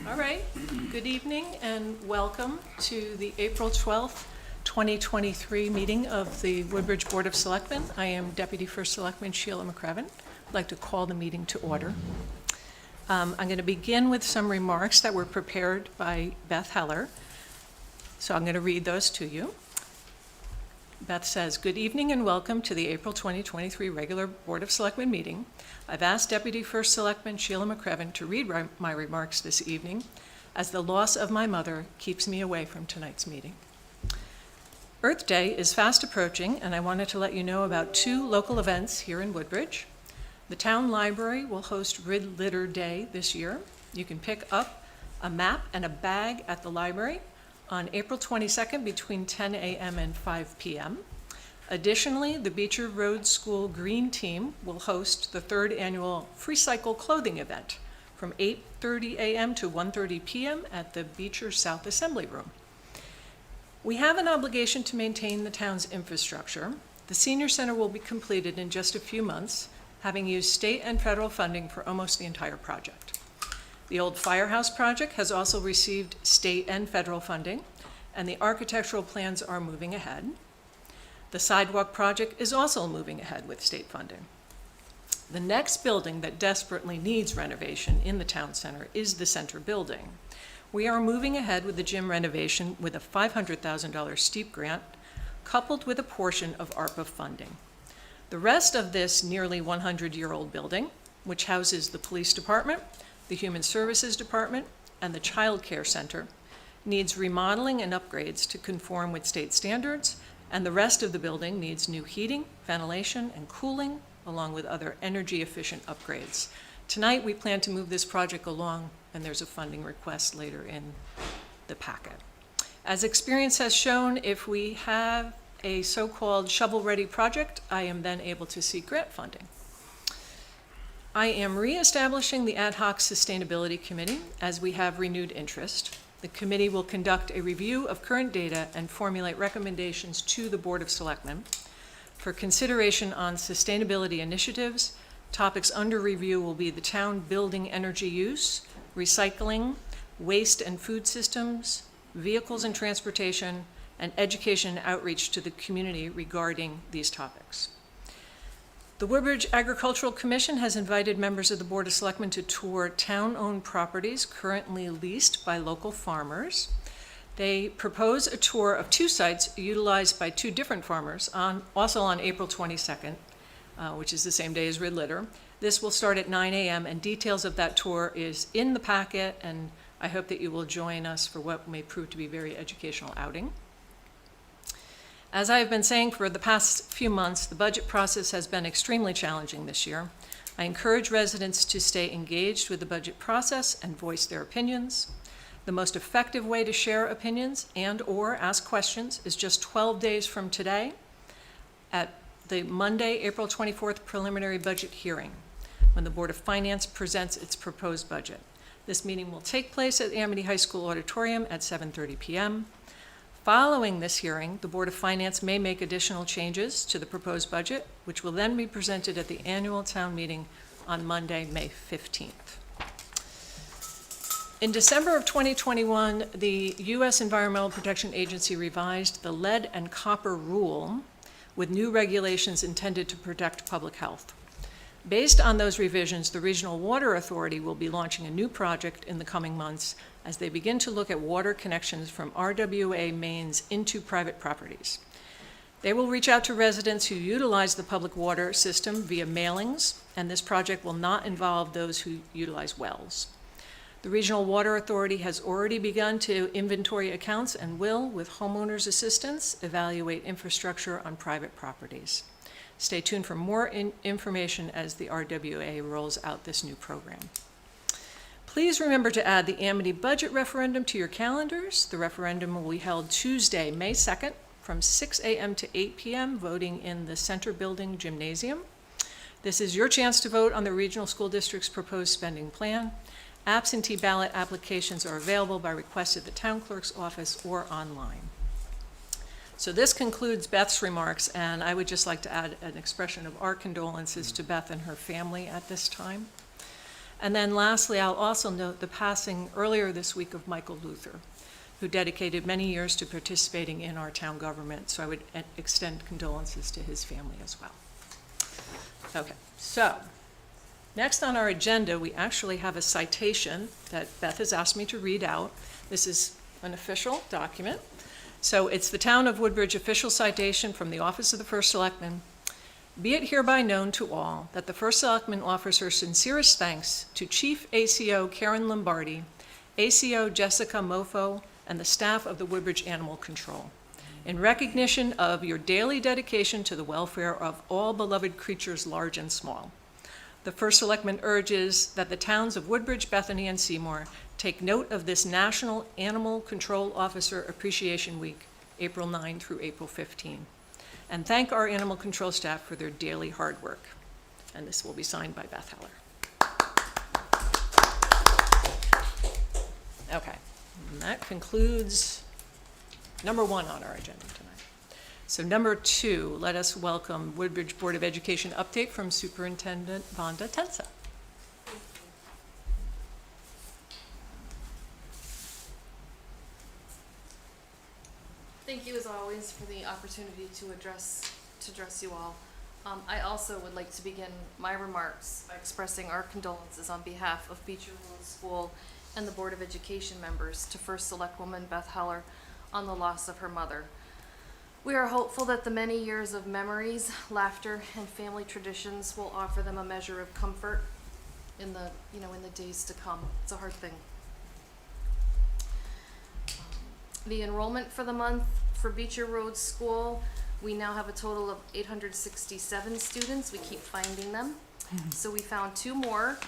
All right, good evening and welcome to the April 12th, 2023 meeting of the Woodbridge Board of Selectmen. I am Deputy First Selectman Sheila McCraven. I'd like to call the meeting to order. I'm going to begin with some remarks that were prepared by Beth Heller. So I'm going to read those to you. Beth says, "Good evening and welcome to the April 2023 regular Board of Selectmen meeting. I've asked Deputy First Selectman Sheila McCraven to read my remarks this evening, as the loss of my mother keeps me away from tonight's meeting. Earth Day is fast approaching, and I wanted to let you know about two local events here in Woodbridge. The Town Library will host Rid Litter Day this year. You can pick up a map and a bag at the library on April 22nd between 10 a.m. and 5 p.m. Additionally, the Beecher Road School Green Team will host the third annual Free Cycle Clothing event from 8:30 a.m. to 1:30 p.m. at the Beecher South Assembly Room. We have an obligation to maintain the town's infrastructure. The senior center will be completed in just a few months, having used state and federal funding for almost the entire project. The old firehouse project has also received state and federal funding, and the architectural plans are moving ahead. The sidewalk project is also moving ahead with state funding. The next building that desperately needs renovation in the town center is the center building. We are moving ahead with the gym renovation with a $500,000 steep grant, coupled with a portion of ARPA funding. The rest of this nearly 100-year-old building, which houses the police department, the Human Services Department, and the Child Care Center, needs remodeling and upgrades to conform with state standards, and the rest of the building needs new heating, ventilation, and cooling, along with other energy-efficient upgrades. Tonight, we plan to move this project along, and there's a funding request later in the packet. As experience has shown, if we have a so-called shovel-ready project, I am then able to seek grant funding. I am reestablishing the Ad Hoc Sustainability Committee as we have renewed interest. The committee will conduct a review of current data and formulate recommendations to the Board of Selectmen for consideration on sustainability initiatives. Topics under review will be the town building energy use, recycling, waste and food systems, vehicles and transportation, and education and outreach to the community regarding these topics. The Woodbridge Agricultural Commission has invited members of the Board of Selectmen to tour town-owned properties currently leased by local farmers. They propose a tour of two sites utilized by two different farmers, also on April 22nd, which is the same day as Rid Litter. This will start at 9 a.m. and details of that tour is in the packet, and I hope that you will join us for what may prove to be a very educational outing. As I have been saying for the past few months, the budget process has been extremely challenging this year. I encourage residents to stay engaged with the budget process and voice their opinions. The most effective way to share opinions and/or ask questions is just 12 days from today at the Monday, April 24th preliminary budget hearing, when the Board of Finance presents its proposed budget. This meeting will take place at the Amity High School Auditorium at 7:30 p.m. Following this hearing, the Board of Finance may make additional changes to the proposed budget, which will then be presented at the annual town meeting on Monday, May 15th. In December of 2021, the U.S. Environmental Protection Agency revised the lead and copper rule with new regulations intended to protect public health. Based on those revisions, the Regional Water Authority will be launching a new project in the coming months as they begin to look at water connections from RWA mains into private properties. They will reach out to residents who utilize the public water system via mailings, and this project will not involve those who utilize wells. The Regional Water Authority has already begun to inventory accounts and will, with homeowners' assistance, evaluate infrastructure on private properties. Stay tuned for more information as the RWA rolls out this new program. Please remember to add the Amity budget referendum to your calendars. The referendum will be held Tuesday, May 2nd from 6 a.m. to 8 p.m., voting in the Center Building Gymnasium. This is your chance to vote on the Regional School District's proposed spending plan. Absentee ballot applications are available by request at the town clerk's office or online. So this concludes Beth's remarks, and I would just like to add an expression of our condolences to Beth and her family at this time. And then lastly, I'll also note the passing earlier this week of Michael Luther, who dedicated many years to participating in our town government. So I would extend condolences to his family as well. Okay, so next on our agenda, we actually have a citation that Beth has asked me to read out. This is an official document. So it's the Town of Woodbridge official citation from the Office of the First Selectman. Be it hereby known to all that the First Selectman offers her sincerest thanks to Chief ACO Karen Lombardi, ACO Jessica Mofo, and the staff of the Woodbridge Animal Control, in recognition of your daily dedication to the welfare of all beloved creatures large and small. The First Selectman urges that the towns of Woodbridge, Bethany, and Seymour take note of this National Animal Control Officer Appreciation Week, April 9 through April 15. And thank our animal control staff for their daily hard work. And this will be signed by Beth Heller. Okay, and that concludes number 1 on our agenda tonight. So number 2, let us welcome Woodbridge Board of Education update from Superintendent Vonda Tensa. Thank you, as always, for the opportunity to address you all. I also would like to begin my remarks by expressing our condolences on behalf of Beecher Road School and the Board of Education members to First Selectwoman Beth Heller on the loss of her mother. We are hopeful that the many years of memories, laughter, and family traditions will offer them a measure of comfort in the days to come. It's a hard thing. The enrollment for the month for Beecher Road School, we now have a total of 867 students. We keep finding them. So we found 2 more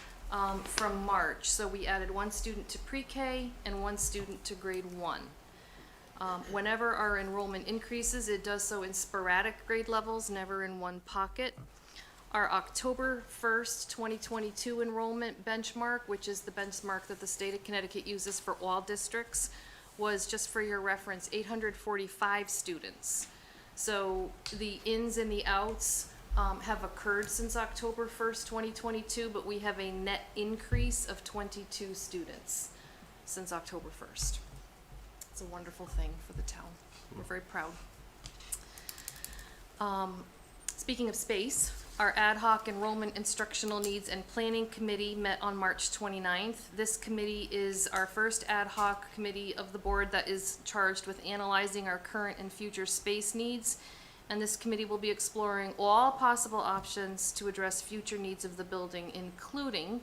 from March. So we added 1 student to pre-K and 1 student to grade 1. Whenever our enrollment increases, it does so in sporadic grade levels, never in one pocket. Our October 1st, 2022 enrollment benchmark, which is the benchmark that the state of Connecticut uses for all districts, was, just for your reference, 845 students. So the ins and the outs have occurred since October 1st, 2022, but we have a net increase of 22 students since October 1st. It's a wonderful thing for the town. We're very proud. Speaking of space, our ad hoc enrollment instructional needs and planning committee met on March 29th. This committee is our first ad hoc committee of the board that is charged with analyzing our current and future space needs. And this committee will be exploring all possible options to address future needs of the building, including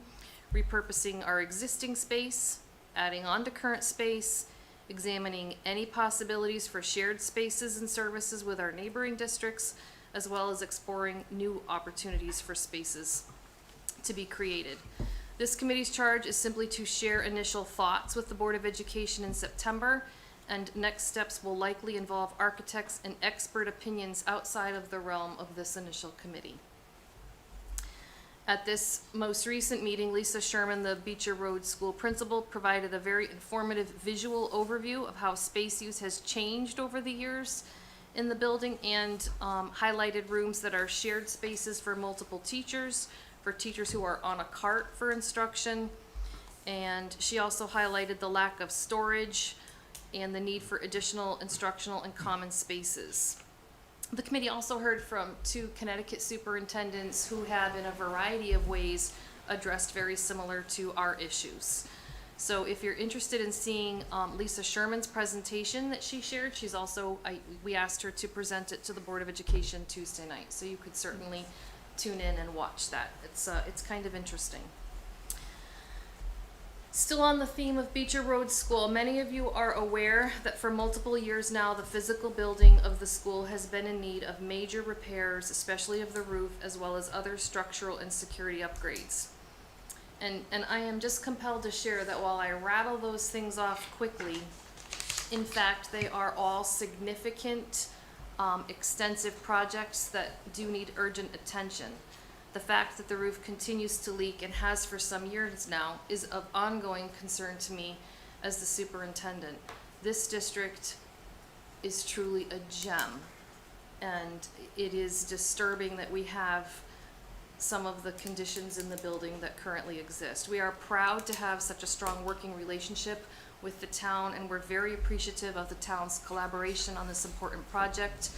repurposing our existing space, adding on to current space, examining any possibilities for shared spaces and services with our neighboring districts, as well as exploring new opportunities for spaces to be created. This committee's charge is simply to share initial thoughts with the Board of Education in September, and next steps will likely involve architects and expert opinions outside of the realm of this initial committee. At this most recent meeting, Lisa Sherman, the Beecher Road School principal, provided a very informative visual overview of how space use has changed over the years in the building, and highlighted rooms that are shared spaces for multiple teachers, for teachers who are on a cart for instruction. And she also highlighted the lack of storage and the need for additional instructional and common spaces. The committee also heard from 2 Connecticut superintendents who have, in a variety of ways, addressed very similar to our issues. So if you're interested in seeing Lisa Sherman's presentation that she shared, she's also, we asked her to present it to the Board of Education Tuesday night. So you could certainly tune in and watch that. It's kind of interesting. Still on the theme of Beecher Road School, many of you are aware that for multiple years now, the physical building of the school has been in need of major repairs, especially of the roof, as well as other structural and security upgrades. And I am just compelled to share that while I rattle those things off quickly, in fact, they are all significant, extensive projects that do need urgent attention. The fact that the roof continues to leak and has for some years now is of ongoing concern to me as the superintendent. This district is truly a gem, and it is disturbing that we have some of the conditions in the building that currently exist. We are proud to have such a strong working relationship with the town, and we're very appreciative of the town's collaboration on this important project.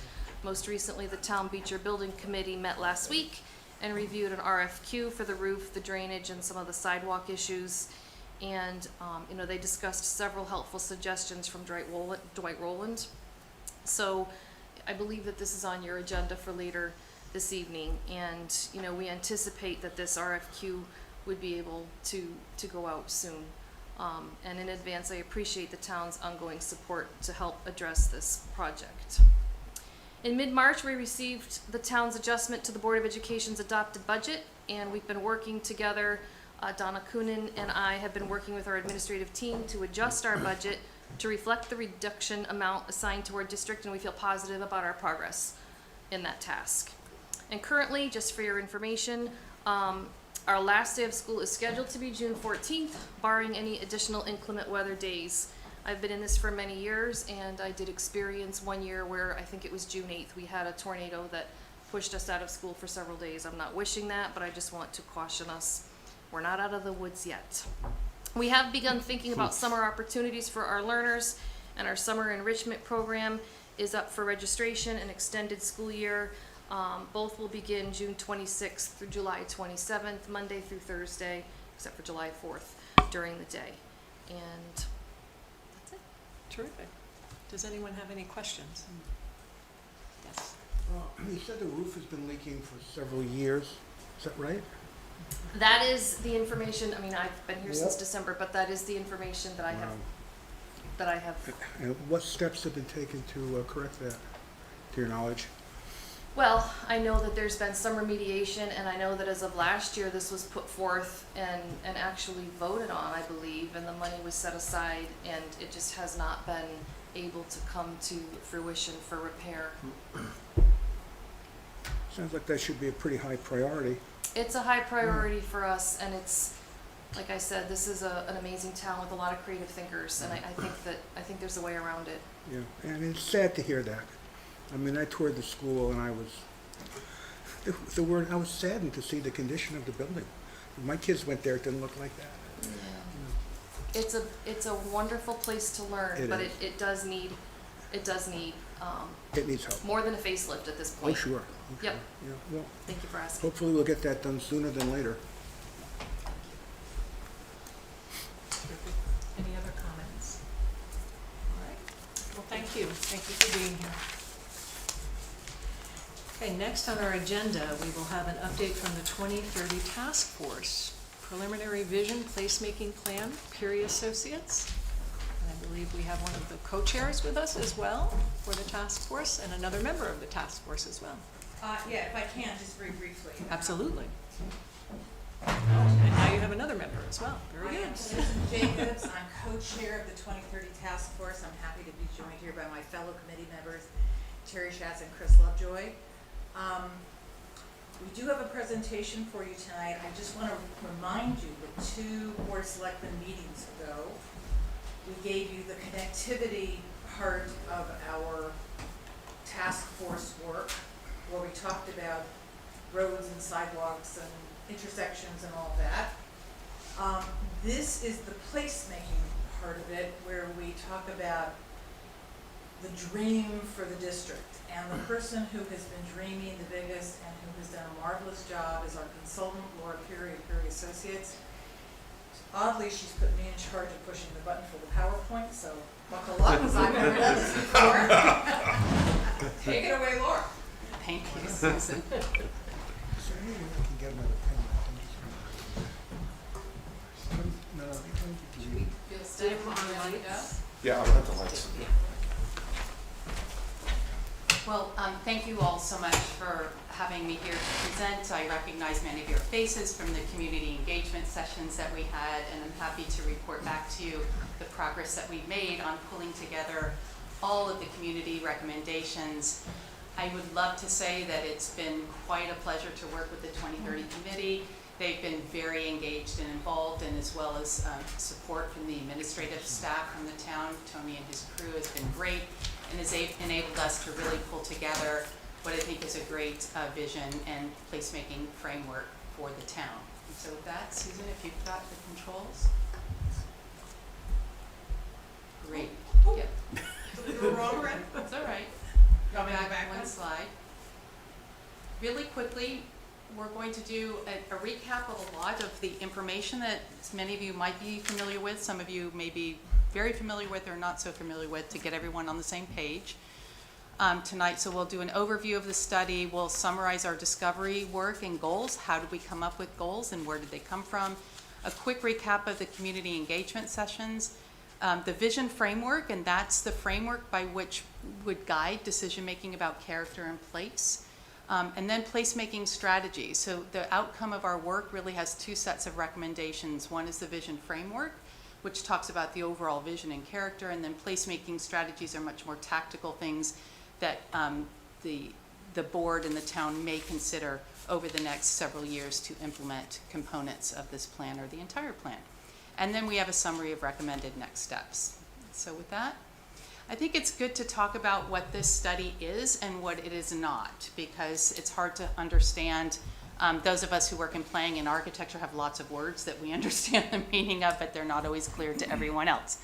Most recently, the Town Beecher Building Committee met last week and reviewed an RFQ for the roof, the drainage, and some of the sidewalk issues. And, they discussed several helpful suggestions from Dwight Rowland. So I believe that this is on your agenda for later this evening. And, we anticipate that this RFQ would be able to go out soon. And in advance, I appreciate the town's ongoing support to help address this project. In mid-March, we received the town's adjustment to the Board of Education's adopted budget, and we've been working together. Donna Coonan and I have been working with our administrative team to adjust our budget to reflect the reduction amount assigned to our district, and we feel positive about our progress in that task. And currently, just for your information, our last day of school is scheduled to be June 14th, barring any additional inclement weather days. I've been in this for many years, and I did experience one year where I think it was June 8th, we had a tornado that pushed us out of school for several days. I'm not wishing that, but I just want to caution us. We're not out of the woods yet. We have begun thinking about summer opportunities for our learners, and our summer enrichment program is up for registration and extended school year. Both will begin June 26th through July 27th, Monday through Thursday, except for July 4th during the day. And that's it. Terrific. Does anyone have any questions? Yes. You said the roof has been leaking for several years. Is that right? That is the information, I've been here since Yep. December, but that is the information that I have, And what steps have been taken to correct that, to your knowledge? Well, I know that there's been some remediation, and I know that as of last year, this was put forth and actually voted on, I believe, and the money was set aside, and it just has not been able to come to fruition for repair. Sounds like that should be a pretty high priority. It's a high priority for us, and it's, like I said, this is an amazing town with a lot of creative thinkers, and I think there's a way around it. Yeah, and it's sad to hear that. I toured the school, and I was saddened to see the condition of the building. When my kids went there, it didn't look like that. Yeah. It's a wonderful place to learn, but it does need It needs help. more than a facelift at this Oh, point. sure. Yep. Yeah, well, Thank you for asking. hopefully we'll get that done sooner than later. Terrific. Any other comments? All right. Well, thank you. Thank you for being here. Okay, next on our agenda, we will have an update from the 2030 Task Force. Preliminary Vision Placemaking Plan, Peary Associates. And I believe we have one of the co-chairs with us as well for the task force, and another member of the task force as well. Yeah, if I can, just very briefly. Absolutely. And now you have another member as well. Very I good. am Susan Jacobs. I'm co-chair of the 2030 Task Force. I'm happy to be joined here by my fellow committee members, Terry Schatz and Chris Lovejoy. We do have a presentation for you tonight. I just want to remind you that 2 Board of Selectmen meetings ago, we gave you the connectivity part of our task force work, where we talked about roads and sidewalks and intersections and all that. This is the placemaking part of it, where we talk about the dream for the district. And the person who has been dreaming the biggest and who has done a marvelous job is our consultant, Laura Peary of Peary Associates. Oddly, she's put me in charge of pushing the button for the PowerPoint, so buckle up, because I've never done this before. Take it away, Laura. Thank you, Susan. Is there any way I can get another pen? No. Feel stiff on the lights. Yeah, I'll put the lights. Well, thank you all so much for having me here to present. I recognize many of your faces from the community engagement sessions that we had, and I'm happy to report back to you the progress that we've made on pulling together all of the community recommendations. I would love to say that it's been quite a pleasure to work with the 2030 committee. They've been very engaged and involved, and as well as support from the administrative staff from the town. Tony and his crew has been great and has enabled us to really pull together what I think is a great vision and placemaking framework for the town. And so with that, Susan, if you've got the controls. Great. Yep. You were wrong, Red? That's all right. You want me to go Back one one? slide. Really quickly, we're going to do a recap of a lot of the information that many of you might be familiar with, some of you may be very familiar with or not so familiar with, to get everyone on the same page tonight. So we'll do an overview of the study, we'll summarize our discovery work and goals, how did we come up with goals and where did they come from, a quick recap of the community engagement sessions, the vision framework, and that's the framework by which would guide decision-making about character and place. And then placemaking strategy. So the outcome of our work really has two sets of recommendations. One is the vision framework, which talks about the overall vision and character, and then placemaking strategies are much more tactical things that the board and the town may consider over the next several years to implement components of this plan or the entire plan. And then we have a summary of recommended next steps. So with that, I think it's good to talk about what this study is and what it is not, because it's hard to understand. Those of us who work in planning and architecture have lots of words that we understand the meaning of, but they're not always clear to everyone else.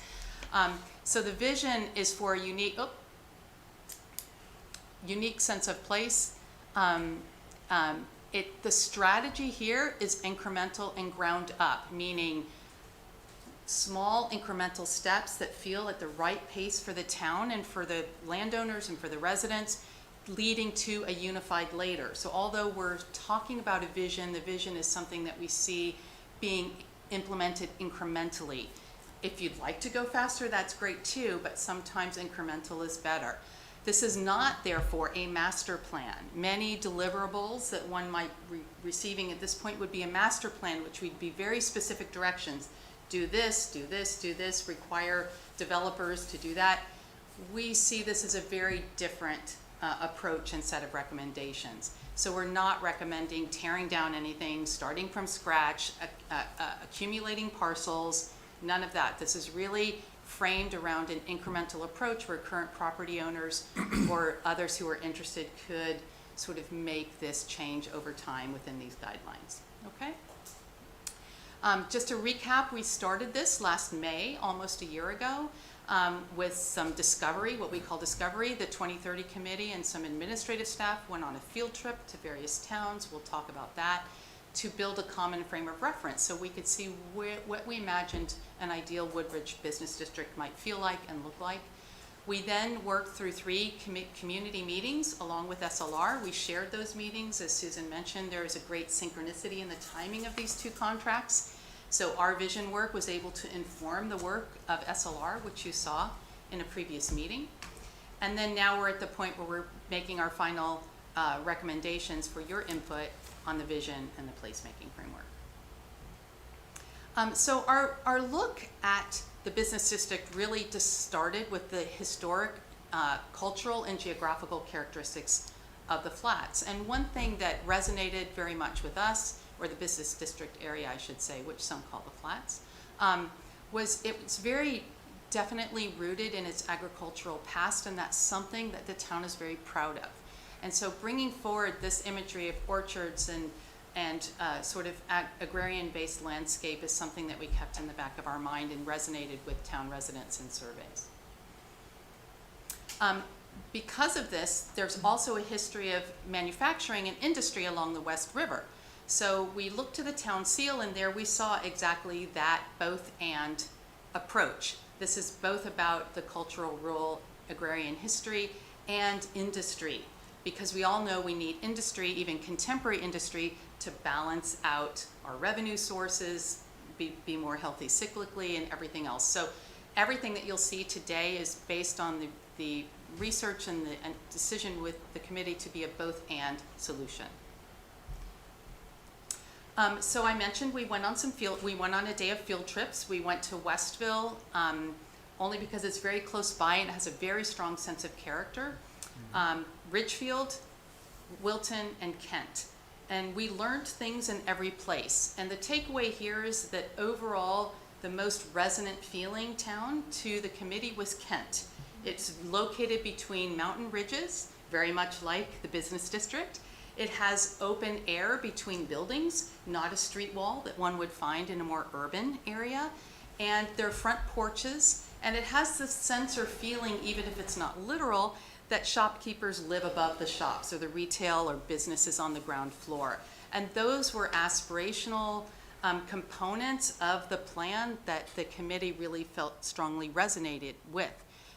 So the vision is for a unique sense of place. The strategy here is incremental and ground up, meaning small incremental steps that feel at the right pace for the town and for the landowners and for the residents, leading to a unified later. So although we're talking about a vision, the vision is something that we see being implemented incrementally. If you'd like to go faster, that's great too, but sometimes incremental is better. This is not, therefore, a master plan. Many deliverables that one might be receiving at this point would be a master plan, which would be very specific directions. Do this, do this, do this, require developers to do that. We see this as a very different approach and set of recommendations. So we're not recommending tearing down anything, starting from scratch, accumulating parcels, none of that. This is really framed around an incremental approach where current property owners or others who are interested could sort of make this change over time within these guidelines, okay? Just to recap, we started this last May, almost a year ago, with some discovery, what we call discovery. The 2030 committee and some administrative staff went on a field trip to various towns, we'll talk about that, to build a common frame of reference so we could see what we imagined an ideal Woodbridge business district might feel like and look like. We then worked through 3 community meetings along with SLR. We shared those meetings. As Susan mentioned, there is a great synchronicity in the timing of these 2 contracts. So our vision work was able to inform the work of SLR, which you saw in a previous meeting. And then now we're at the point where we're making our final recommendations for your input on the vision and the placemaking framework. So our look at the business district really just started with the historic, cultural, and geographical characteristics of the flats. And one thing that resonated very much with us, or the business district area, I should say, which some call the flats, was it was very definitely rooted in its agricultural past, and that's something that the town is very proud of. And so bringing forward this imagery of orchards and sort of agrarian-based landscape is something that we kept in the back of our mind and resonated with town residents and surveys. Because of this, there's also a history of manufacturing and industry along the West River. So we looked to the town seal, and there we saw exactly that both and approach. This is both about the cultural, rural, agrarian history and industry, because we all know we need industry, even contemporary industry, to balance out our revenue sources, be more healthy cyclically, and everything else. So everything that you'll see today is based on the research and the decision with the committee to be a both and solution. So I mentioned we went on a day of field trips. We went to Westville, only because it's very close by and it has a very strong sense of character. Ridgefield, Wilton, and Kent. And we learned things in every place. And the takeaway here is that overall, the most resonant feeling town to the committee was Kent. It's located between mountain ridges. very much like the business district. It has open air between buildings, not a street wall that one would find in a more urban area. And there are front porches, and it has this sense or feeling, even if it's not literal, that shopkeepers live above the shops, or the retail or businesses on the ground floor. And those were aspirational components of the plan that the committee really felt strongly resonated with.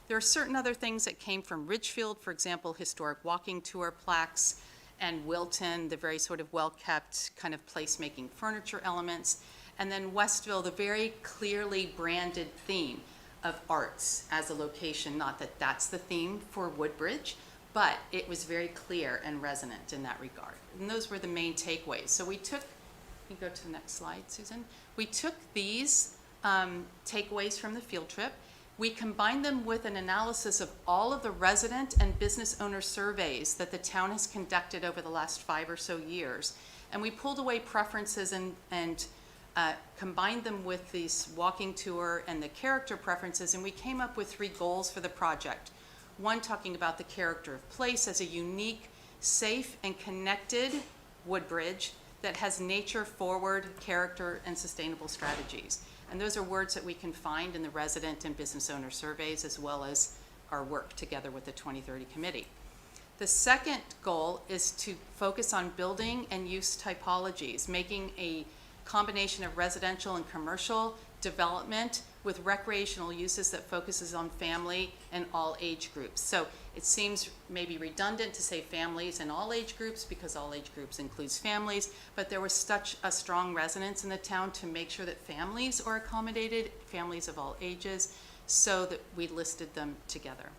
There are certain other things that came from Ridgefield, for example, historic walking tour plaques, and Wilton, the very sort of well-kept kind of place-making furniture elements. And then Westville, the very clearly branded theme of arts as a location, not that that's the theme for Woodbridge, but it was very clear and resonant in that regard. And those were the main takeaways. So we took, you can go to the next slide, Susan. We took these takeaways from the field trip. We combined them with an analysis of all of the resident and business owner surveys that the town has conducted over the last 5 or so years. And we pulled away preferences and combined them with this walking tour and the character preferences, and we came up with 3 goals for the project. One, talking about the character of place as a unique, safe, and connected Woodbridge that has nature-forward character and sustainable strategies. And those are words that we can find in the resident and business owner surveys, as well as our work together with the 2030 committee. The second goal is to focus on building and use typologies, making a combination of residential and commercial development with recreational uses that focuses on family and all age groups. So it seems maybe redundant to say families and all age groups, because all age groups includes families, but there was such a strong resonance in the town to make sure that families are accommodated, families of all ages, so that we listed them together.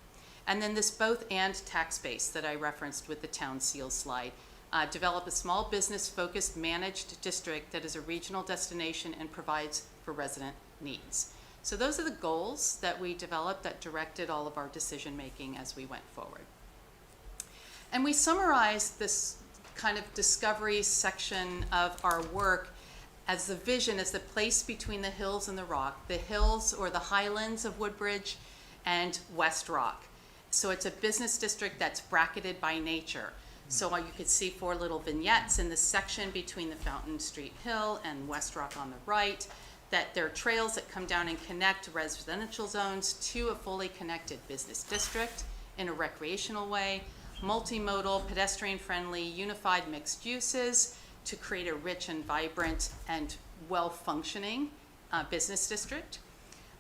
And then this both and tax base that I referenced with the town seal slide. Develop a small business focused managed district that is a regional destination and provides for resident needs. So those are the goals that we developed that directed all of our decision making as we went forward. And we summarized this kind of discovery section of our work as the vision, as the place between the hills and the rock, the hills or the highlands of Woodbridge and West Rock. So it's a business district that's bracketed by nature. So you could see 4 little vignettes in the section between the Fountain Street Hill and West Rock on the right, that there are trails that come down and connect residential zones to a fully connected business district in a recreational way, multimodal, pedestrian-friendly, unified mixed uses to create a rich and vibrant and well-functioning business district.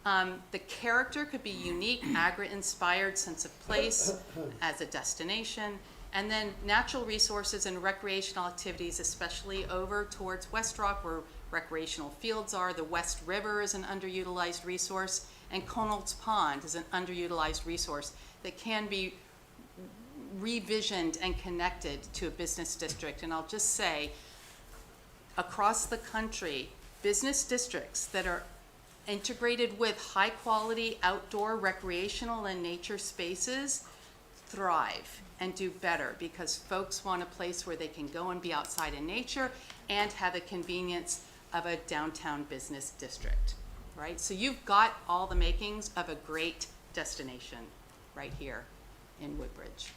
The character could be unique, agri-inspired sense of place as a destination, and then natural resources and recreational activities, especially over towards West Rock where recreational fields are. The West River is an underutilized resource, and Conald's Pond is an underutilized resource that can be revisioned and connected to a business district. And I'll just say, across the country, business districts that are integrated with high quality outdoor recreational and nature spaces thrive and do better, because folks want a place where they can go and be outside in nature and have the convenience of a downtown business district, right? So you've got all the makings of a great destination right here in Woodbridge.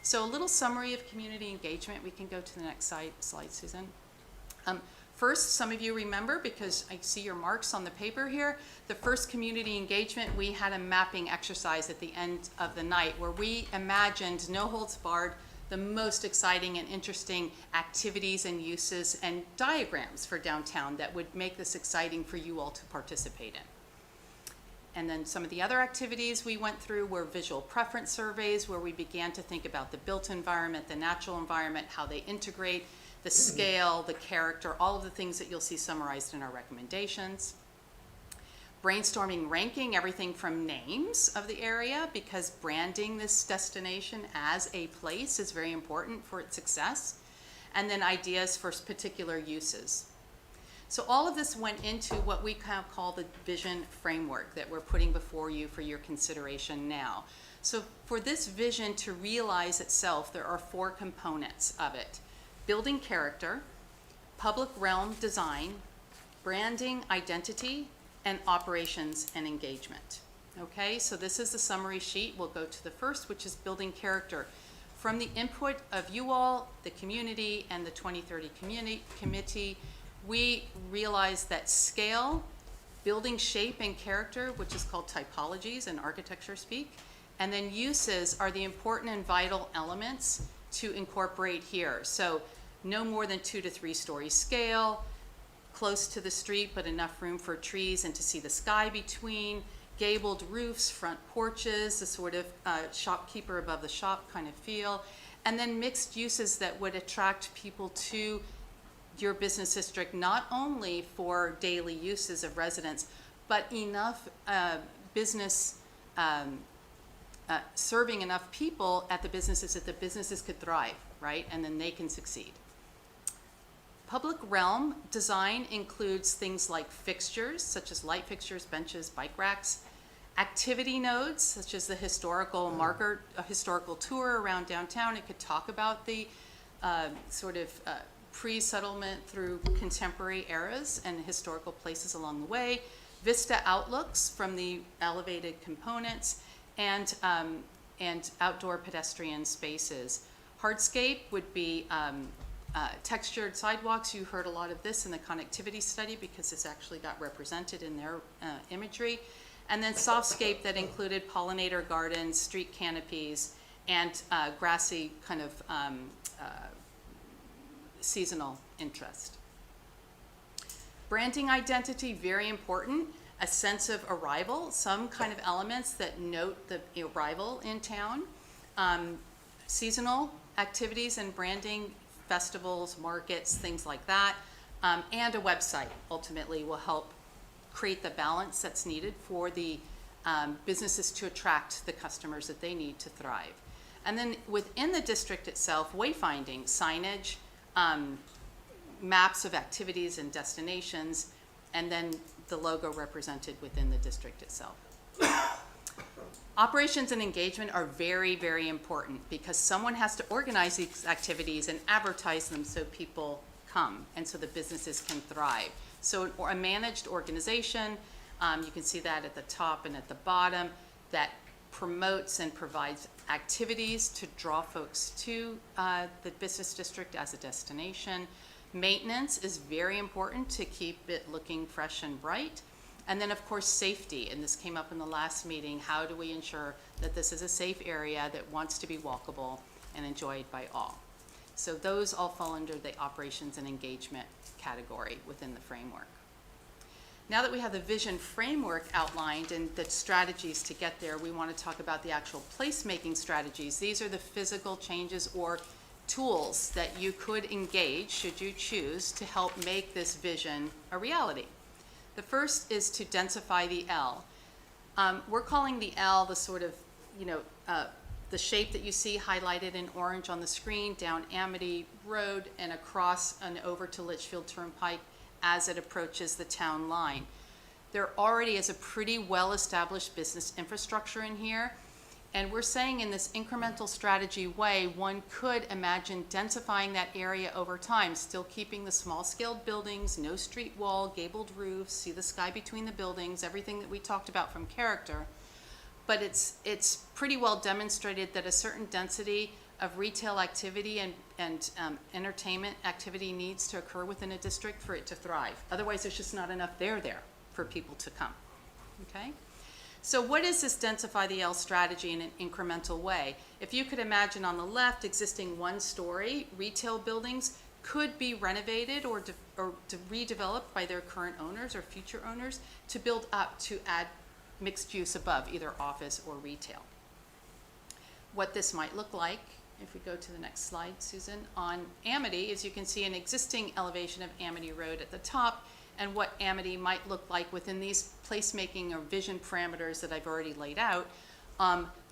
So a little summary of community engagement. We can go to the next slide, Susan. First, some of you remember, because I see your marks on the paper here, the first community engagement, we had a mapping exercise at the end of the night where we imagined, no holds barred, the most exciting and interesting activities and uses and diagrams for downtown that would make this exciting for you all to participate in. And then some of the other activities we went through were visual preference surveys, where we began to think about the built environment, the natural environment, how they integrate, the scale, the character, all of the things that you'll see summarized in our recommendations. Brainstorming, ranking, everything from names of the area, because branding this destination as a place is very important for its success. And then ideas for particular uses. So all of this went into what we kind of call the vision framework that we're putting before you for your consideration now. So for this vision to realize itself, there are 4 components of it: building character, public realm design, branding identity, and operations and engagement. Okay, so this is the summary sheet. We'll go to the first, which is building character. From the input of you all, the community, and the 2030 committee, we realized that scale, building shape and character, which is called typologies in architecture speak, and then uses are the important and vital elements to incorporate here. So no more than 2 to 3 story scale, close to the street but enough room for trees and to see the sky between, gabled roofs, front porches, a sort of shopkeeper above the shop kind of feel, and then mixed uses that would attract people to your business district, not only for daily uses of residents, but enough business, serving enough people at the businesses that the businesses could thrive, right? And then they can succeed. Public realm design includes things like fixtures, such as light fixtures, benches, bike racks, activity nodes, such as the historical marker, a historical tour around downtown. It could talk about the pre-settlement through contemporary eras and historical places along the way, vista outlooks from the elevated components, and outdoor pedestrian spaces. Hardscape would be textured sidewalks. You heard a lot of this in the connectivity study because this actually got represented in their imagery. And then softscape that included pollinator gardens, street canopies, and grassy kind of seasonal interest. Branding identity, very important. A sense of arrival, some kind of elements that note the arrival in town. Seasonal activities and branding, festivals, markets, things like that. And a website ultimately will help create the balance that's needed for the businesses to attract the customers that they need to thrive. And then within the district itself, wayfinding, signage, maps of activities and destinations, and then the logo represented within the district itself. Operations and engagement are very, very important because someone has to organize these activities and advertise them so people come and so the businesses can thrive. So a managed organization, you can see that at the top and at the bottom, that promotes and provides activities to draw folks to the business district as a destination. Maintenance is very important to keep it looking fresh and bright. And then, of course, safety, and this came up in the last meeting. How do we ensure that this is a safe area that wants to be walkable and enjoyed by all? So those all fall under the operations and engagement category within the framework. Now that we have the vision framework outlined and the strategies to get there, we want to talk about the actual placemaking strategies. These are the physical changes or tools that you could engage, should you choose, to help make this vision a reality. The first is to densify the L. We're calling the L the sort of, the shape that you see highlighted in orange on the screen down Amity Road and across and over to Litchfield Turnpike as it approaches the town line. There already is a pretty well-established business infrastructure in here, and we're saying in this incremental strategy way, one could imagine densifying that area over time, still keeping the small-scaled buildings, no street wall, gabled roofs, see the sky between the buildings, everything that we talked about from character. But it's pretty well demonstrated that a certain density of retail activity and entertainment activity needs to occur within a district for it to thrive. Otherwise, there's just not enough there for people to come, okay? So what is this densify the L strategy in an incremental way? If you could imagine on the left, existing one-story retail buildings could be renovated or redeveloped by their current owners or future owners to build up to add mixed use above, either office or retail. What this might look like, if we go to the next slide, Susan, on Amity, is you can see an existing elevation of Amity Road at the top, and what Amity might look like within these placemaking or vision parameters that I've already laid out,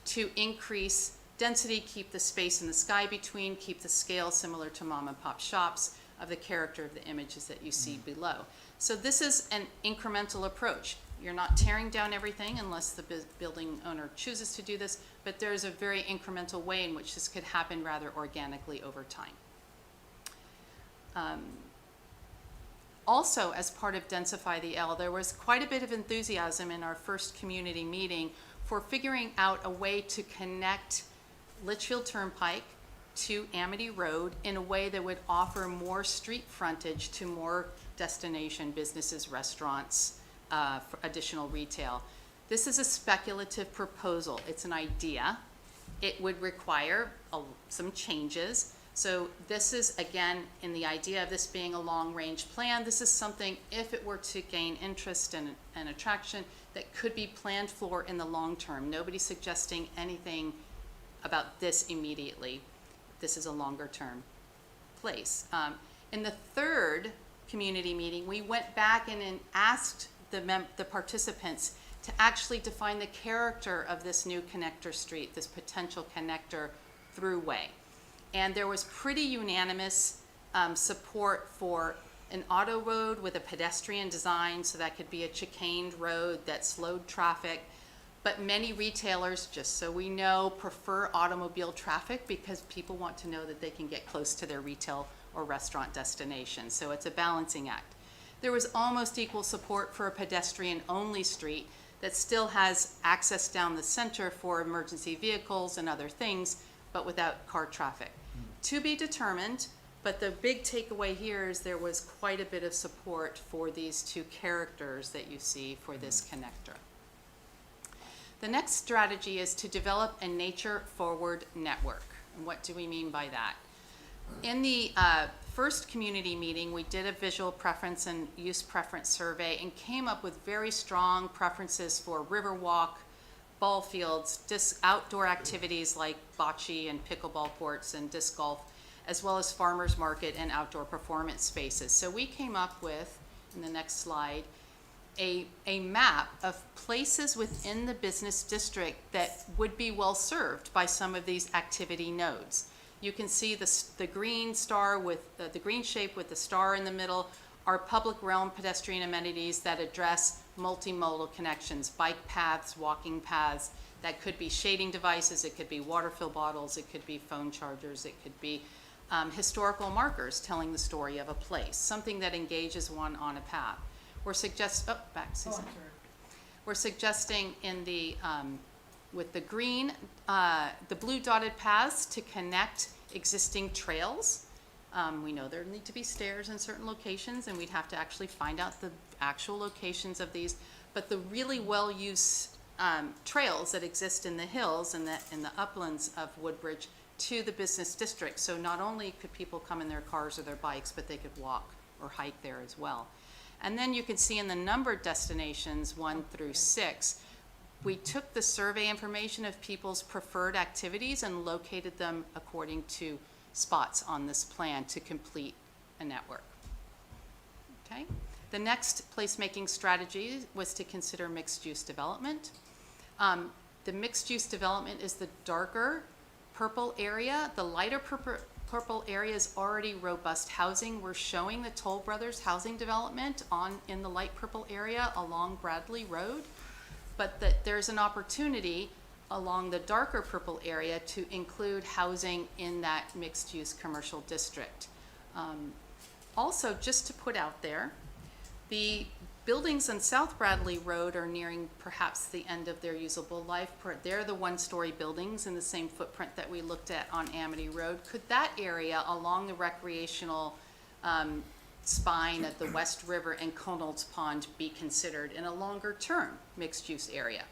to increase density, keep the space in the sky between, keep the scale similar to mom and pop shops of the character of the images that you see below. So this is an incremental approach. You're not tearing down everything unless the building owner chooses to do this, but there's a very incremental way in which this could happen rather organically over time. Also, as part of Densify the L, there was quite a bit of enthusiasm in our first community meeting for figuring out a way to connect Litchfield Turnpike to Amity Road in a way that would offer more street frontage to more destination businesses, restaurants, for additional retail. This is a speculative proposal. It's an idea. It would require some changes. So this is, again, in the idea of this being a long-range plan, this is something, if it were to gain interest and attraction, that could be planned for in the long term. Nobody's suggesting anything about this immediately. This is a longer-term place. In the third community meeting, we went back and asked the participants to actually define the character of this new connector street, this potential connector throughway. And there was pretty unanimous support for an auto road with a pedestrian design, so that could be a chicaned road that slowed traffic. But many retailers, just so we know, prefer automobile traffic because people want to know that they can get close to their retail or restaurant destination. So it's a balancing act. There was almost equal support for a pedestrian-only street that still has access down the center for emergency vehicles and other things, but without car traffic. To be determined, but the big takeaway here is there was quite a bit of support for these two characters that you see for this connector. The next strategy is to develop a nature-forward network. And what do we mean by that? In the first community meeting, we did a visual preference and use preference survey and came up with very strong preferences for river walk, ball fields, outdoor activities like bocce and pickleball courts and disc golf, as well as farmers market and outdoor performance spaces. So we came up with, in the next slide, a map of places within the business district that would be well served by some of these activity nodes. You can see the green star with the green shape with the star in the middle are public realm pedestrian amenities that address multimodal connections, bike paths, walking paths. That could be shading devices, it could be water fill bottles, it could be phone chargers, it could be historical markers telling the story of a place, something that engages one on a path. We're We're suggesting in the with the green, the blue dotted paths to connect existing trails. We know there need to be stairs in certain locations, and we'd have to actually find out the actual locations of these. But the really well-used trails that exist in the hills and in the uplands of Woodbridge to the business district. So not only could people come in their cars or their bikes, but they could walk or hike there as well. And then you can see in the numbered destinations 1 through 6, we took the survey information of people's preferred activities and located them according to spots on this plan to complete a network. Okay. The next placemaking strategy was to consider mixed-use development. The mixed-use development is the darker purple area. The lighter purple area is already robust housing. We're showing the Toll Brothers housing development in the light purple area along Bradley Road, but there's an opportunity along the darker purple area to include housing in that mixed-use commercial district. Also, just to put out there, the buildings on South Bradley Road are nearing perhaps the end of their usable life. They're the one-story buildings in the same footprint that we looked at on Amity Road. Could that area along the recreational spine at the West River and Conald's Pond be considered in a longer-term mixed-use area?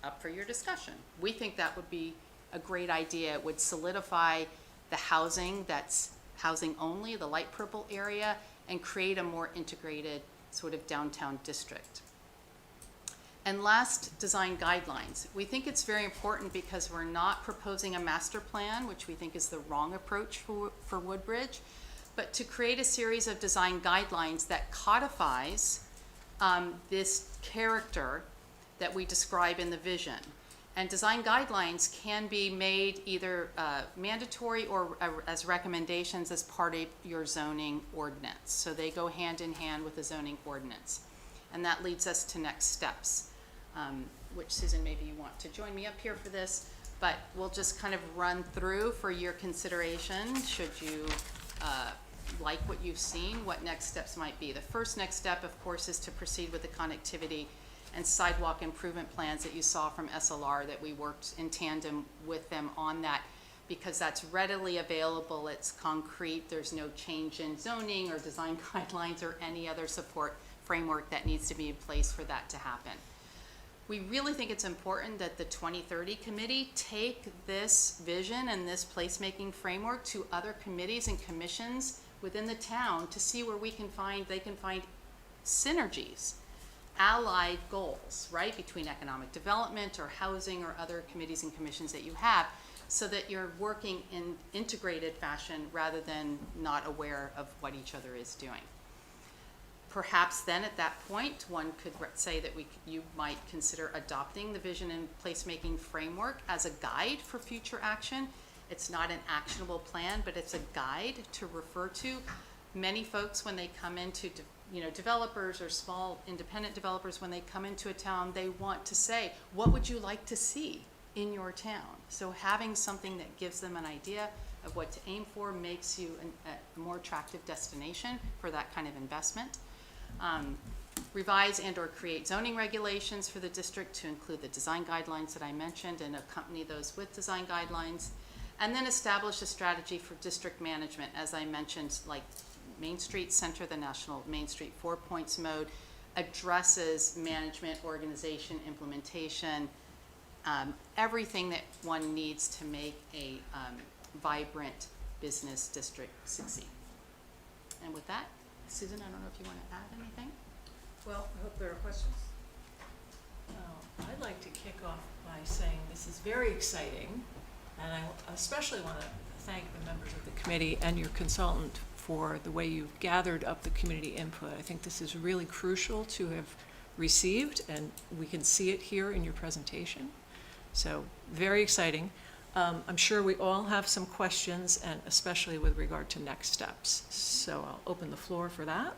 Up for your discussion. We think that would be a great idea. It would solidify the housing that's housing only, the light purple area, and create a more integrated sort of downtown district. And last, design guidelines. We think it's very important because we're not proposing a master plan, which we think is the wrong approach for Woodbridge, but to create a series of design guidelines that codifies this character that we describe in the vision. And design guidelines can be made either mandatory or as recommendations as part of your zoning ordinance. So they go hand in hand with the zoning ordinance. And that leads us to next steps, which Susan, maybe you want to join me up here for this, but we'll just kind of run through for your consideration should you like what you've seen, what next steps might be. The first next step, of course, is to proceed with the connectivity and sidewalk improvement plans that you saw from SLR that we worked in tandem with them on that. because that's readily available, it's concrete, there's no change in zoning or design guidelines or any other support framework that needs to be in place for that to happen. We really think it's important that the 2030 committee take this vision and this placemaking framework to other committees and commissions within the town to see where they can find synergies, allied goals, right, between economic development or housing or other committees and commissions that you have, so that you're working in integrated fashion rather than not aware of what each other is doing. Perhaps then at that point, one could say that you might consider adopting the vision and placemaking framework as a guide for future action. It's not an actionable plan, but it's a guide to refer to. Many folks, when they come into, developers or small independent developers, when they come into a town, they want to say, what would you like to see in your town? So having something that gives them an idea of what to aim for makes you a more attractive destination for that kind of investment. Revise and or create zoning regulations for the district to include the design guidelines that I mentioned and accompany those with design guidelines. And then establish a strategy for district management, as I mentioned, like Main Street Center, the National Main Street 4 Points mode, addresses management, organization, implementation, everything that one needs to make a vibrant business district succeed. And with that, Susan, I don't know if you want to add anything? Well, I hope there are questions. Well, I'd like to kick off by saying this is very exciting, and I especially want to thank the members of the committee and your consultant for the way you've gathered up the community input. I think this is really crucial to have received, and we can see it here in your presentation. So, very exciting. I'm sure we all have some questions, and especially with regard to next steps. So I'll open the floor for that.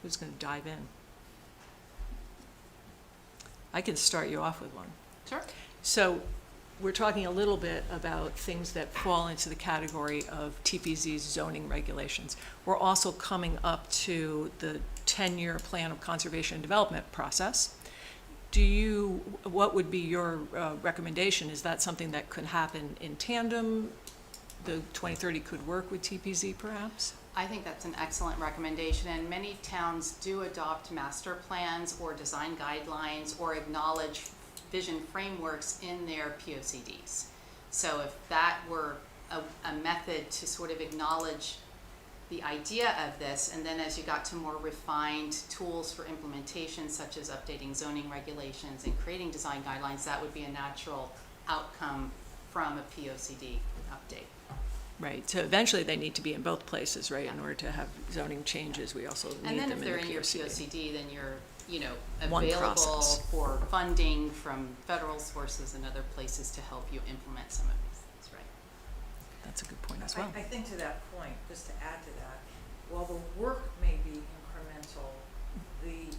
Who's going to dive in? I can start you off with one. Sure. So we're talking a little bit about things that fall into the category of TPZ's zoning regulations. We're also coming up to the 10-year plan of conservation and development process. What would be your recommendation? Is that something that could happen in tandem? The 2030 could work with TPZ perhaps? I think that's an excellent recommendation, and many towns do adopt master plans or design guidelines or acknowledge vision frameworks in their POCDs. So if that were a method to sort of acknowledge the idea of this, and then as you got to more refined tools for implementation, such as updating zoning regulations and creating design guidelines, that would be a natural outcome from a POCD update. Right, so eventually they need to be in both places, right? In order to have zoning changes, we also need them in the POCD. And then if they're in your POCD, then you're, One available process. for funding from federal sources and other places to help you implement some of these things, right? That's a good point as well. I think to that point, just to add to that, while the work may be incremental, the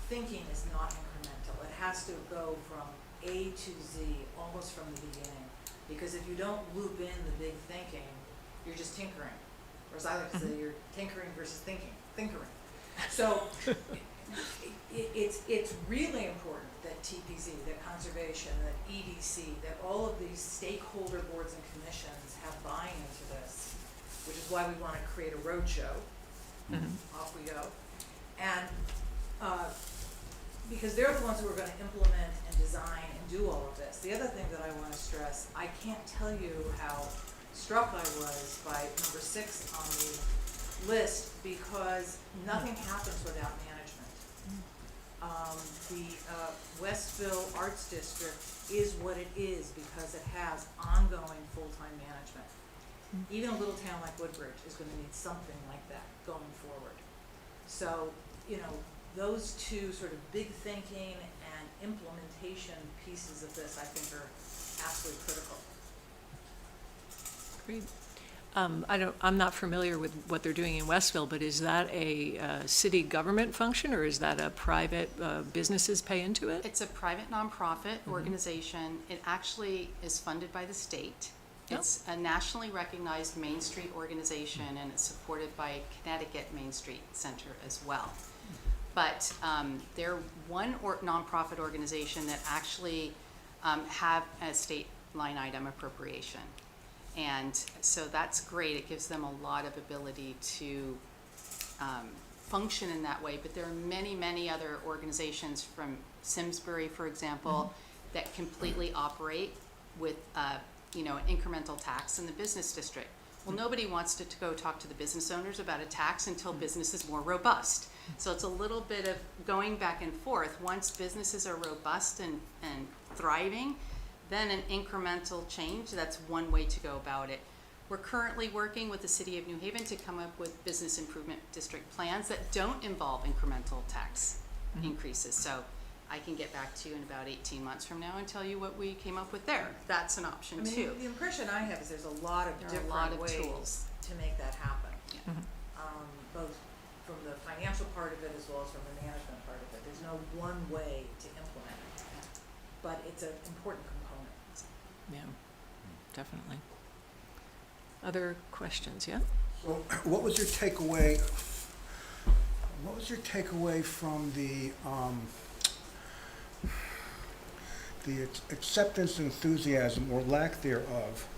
thinking is not incremental. It has to go from A to Z, almost from the beginning. Because if you don't loop in the big thinking, you're just tinkering. Or as I like to say, you're tinkering versus thinkering. So it's really important that TPZ, that conservation, that EDC, that all of these stakeholder boards and commissions have buy-in into this, which is why we want to create a roadshow. Off we go. And because they're the ones who are going to implement and design and do all of this. The other thing that I want to stress, I can't tell you how struck I was by number 6 on the list, because nothing happens without management. The Westville Arts District is what it is because it has ongoing full-time management. Even a little town like Woodbridge is going to need something like that going forward. So, those two sort of big thinking and implementation pieces of this, I think, are absolutely critical. Great. I'm not familiar with what they're doing in Westville, but is that a city government function, or is that a private businesses pay into it? It's a private nonprofit organization. It actually is funded by the state. Oh. It's a nationally recognized Main Street organization, and it's supported by Connecticut Main Street Center as well. But they're one nonprofit organization that actually have a state line item appropriation. And so that's great. It gives them a lot of ability to function in that way. But there are many, many other organizations from Simsbury, for example, that completely operate with, an incremental tax in the business district. Well, nobody wants to go talk to the business owners about a tax until business is more robust. So it's a little bit of going back and forth. Once businesses are robust and thriving, then an incremental change, that's one way to go about it. We're currently working with the City of New Haven to come up with business improvement district plans that don't involve incremental tax increases. So I can get back to you in about 18 months from now and tell you what we came up with there. That's an option I mean, too. the impression I have is there's a lot of There are a lot different of ways tools. to make that happen. Yeah. Both from the financial part of it as well as from the management part of it. There's no one way to implement it, but it's an important component. Yeah, definitely. Other questions, yeah? So what was your takeaway, from the acceptance, enthusiasm, or lack thereof,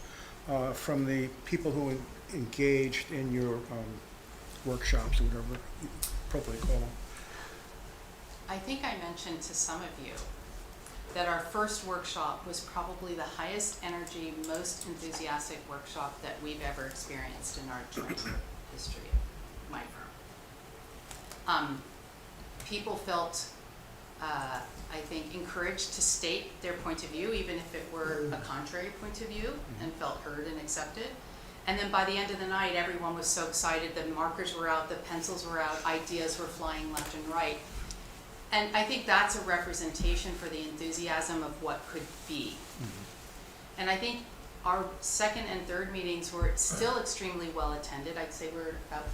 from the people who engaged in your workshops, or whatever you appropriately call them? I think I mentioned to some of you that our first workshop was probably the highest energy, most enthusiastic workshop that we've ever experienced in our joint history of my firm. People felt, I think, encouraged to state their point of view, even if it were a contrary point of view, and felt heard and accepted. And then by the end of the night, everyone was so excited, the markers were out, the pencils were out, ideas were flying left and right. And I think that's a representation for the enthusiasm of what could be. And I think our second and third meetings were still extremely well attended. I'd say we're about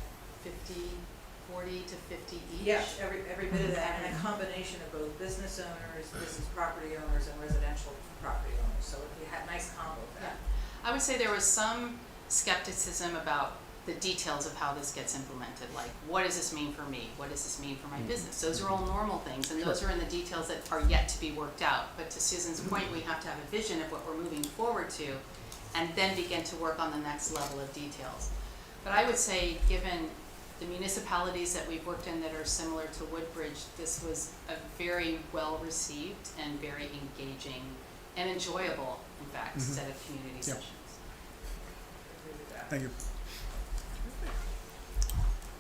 40 to 50 each. Yeah, every bit of that, and a combination of both business owners, business property owners, and residential property owners. So you had a nice combo of that. Yeah. I would say there was some skepticism about the details of how this gets implemented, like what does this mean for me? What does this mean for my business? Those are all normal things, and those are in the details that are yet to be worked out. But to Susan's point, we have to have a vision of what we're moving forward to, and then begin to work on the next level of details. But I would say, given the municipalities that we've worked in that are similar to Woodbridge, this was a very well received and very engaging and enjoyable, in fact, set of community sessions. Thank you.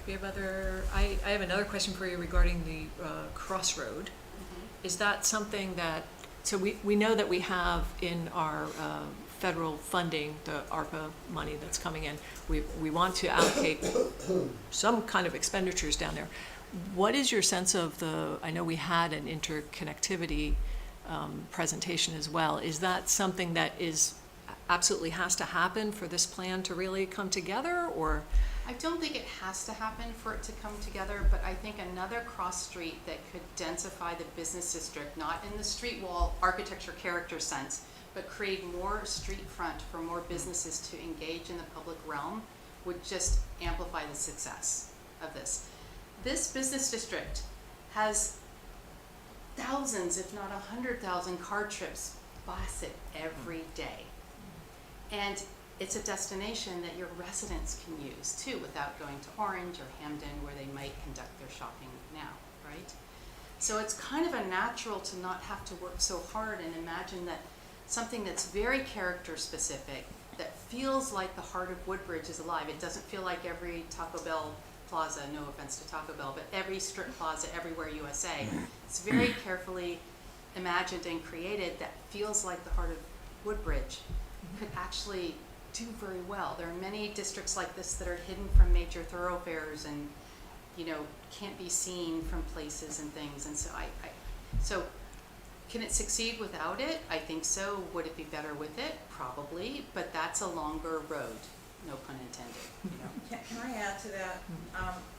We have I have another question for you regarding the crossroad. Is that something that, so we know that we have in our federal funding, the ARPA money that's coming in, we want to allocate some kind of expenditures down there. What is your sense of I know we had an interconnectivity presentation as well. Is that something that absolutely has to happen for this plan to really come together, or? I don't think it has to happen for it to come together, but I think another cross street that could densify the business district, not in the street wall architecture character sense, but create more street front for more businesses to engage in the public realm, would just amplify the success of this. This business district has thousands, if not 100,000 car trips past it every day. And it's a destination that your residents can use too, without going to Orange or Hamden, where they might conduct their shopping now, right? So it's kind of a natural to not have to work so hard and imagine that something that's very character specific, that feels like the heart of Woodbridge is alive. It doesn't feel like every Taco Bell plaza, no offense to Taco Bell, but every strip plaza everywhere USA. It's very carefully imagined and created that feels like the heart of Woodbridge could actually do very well. There are many districts like this that are hidden from major thoroughfares and, can't be seen from places and things. And so so can it succeed without it? I think so. Would it be better with it? Probably, but that's a longer road, no pun intended, Can I add to that?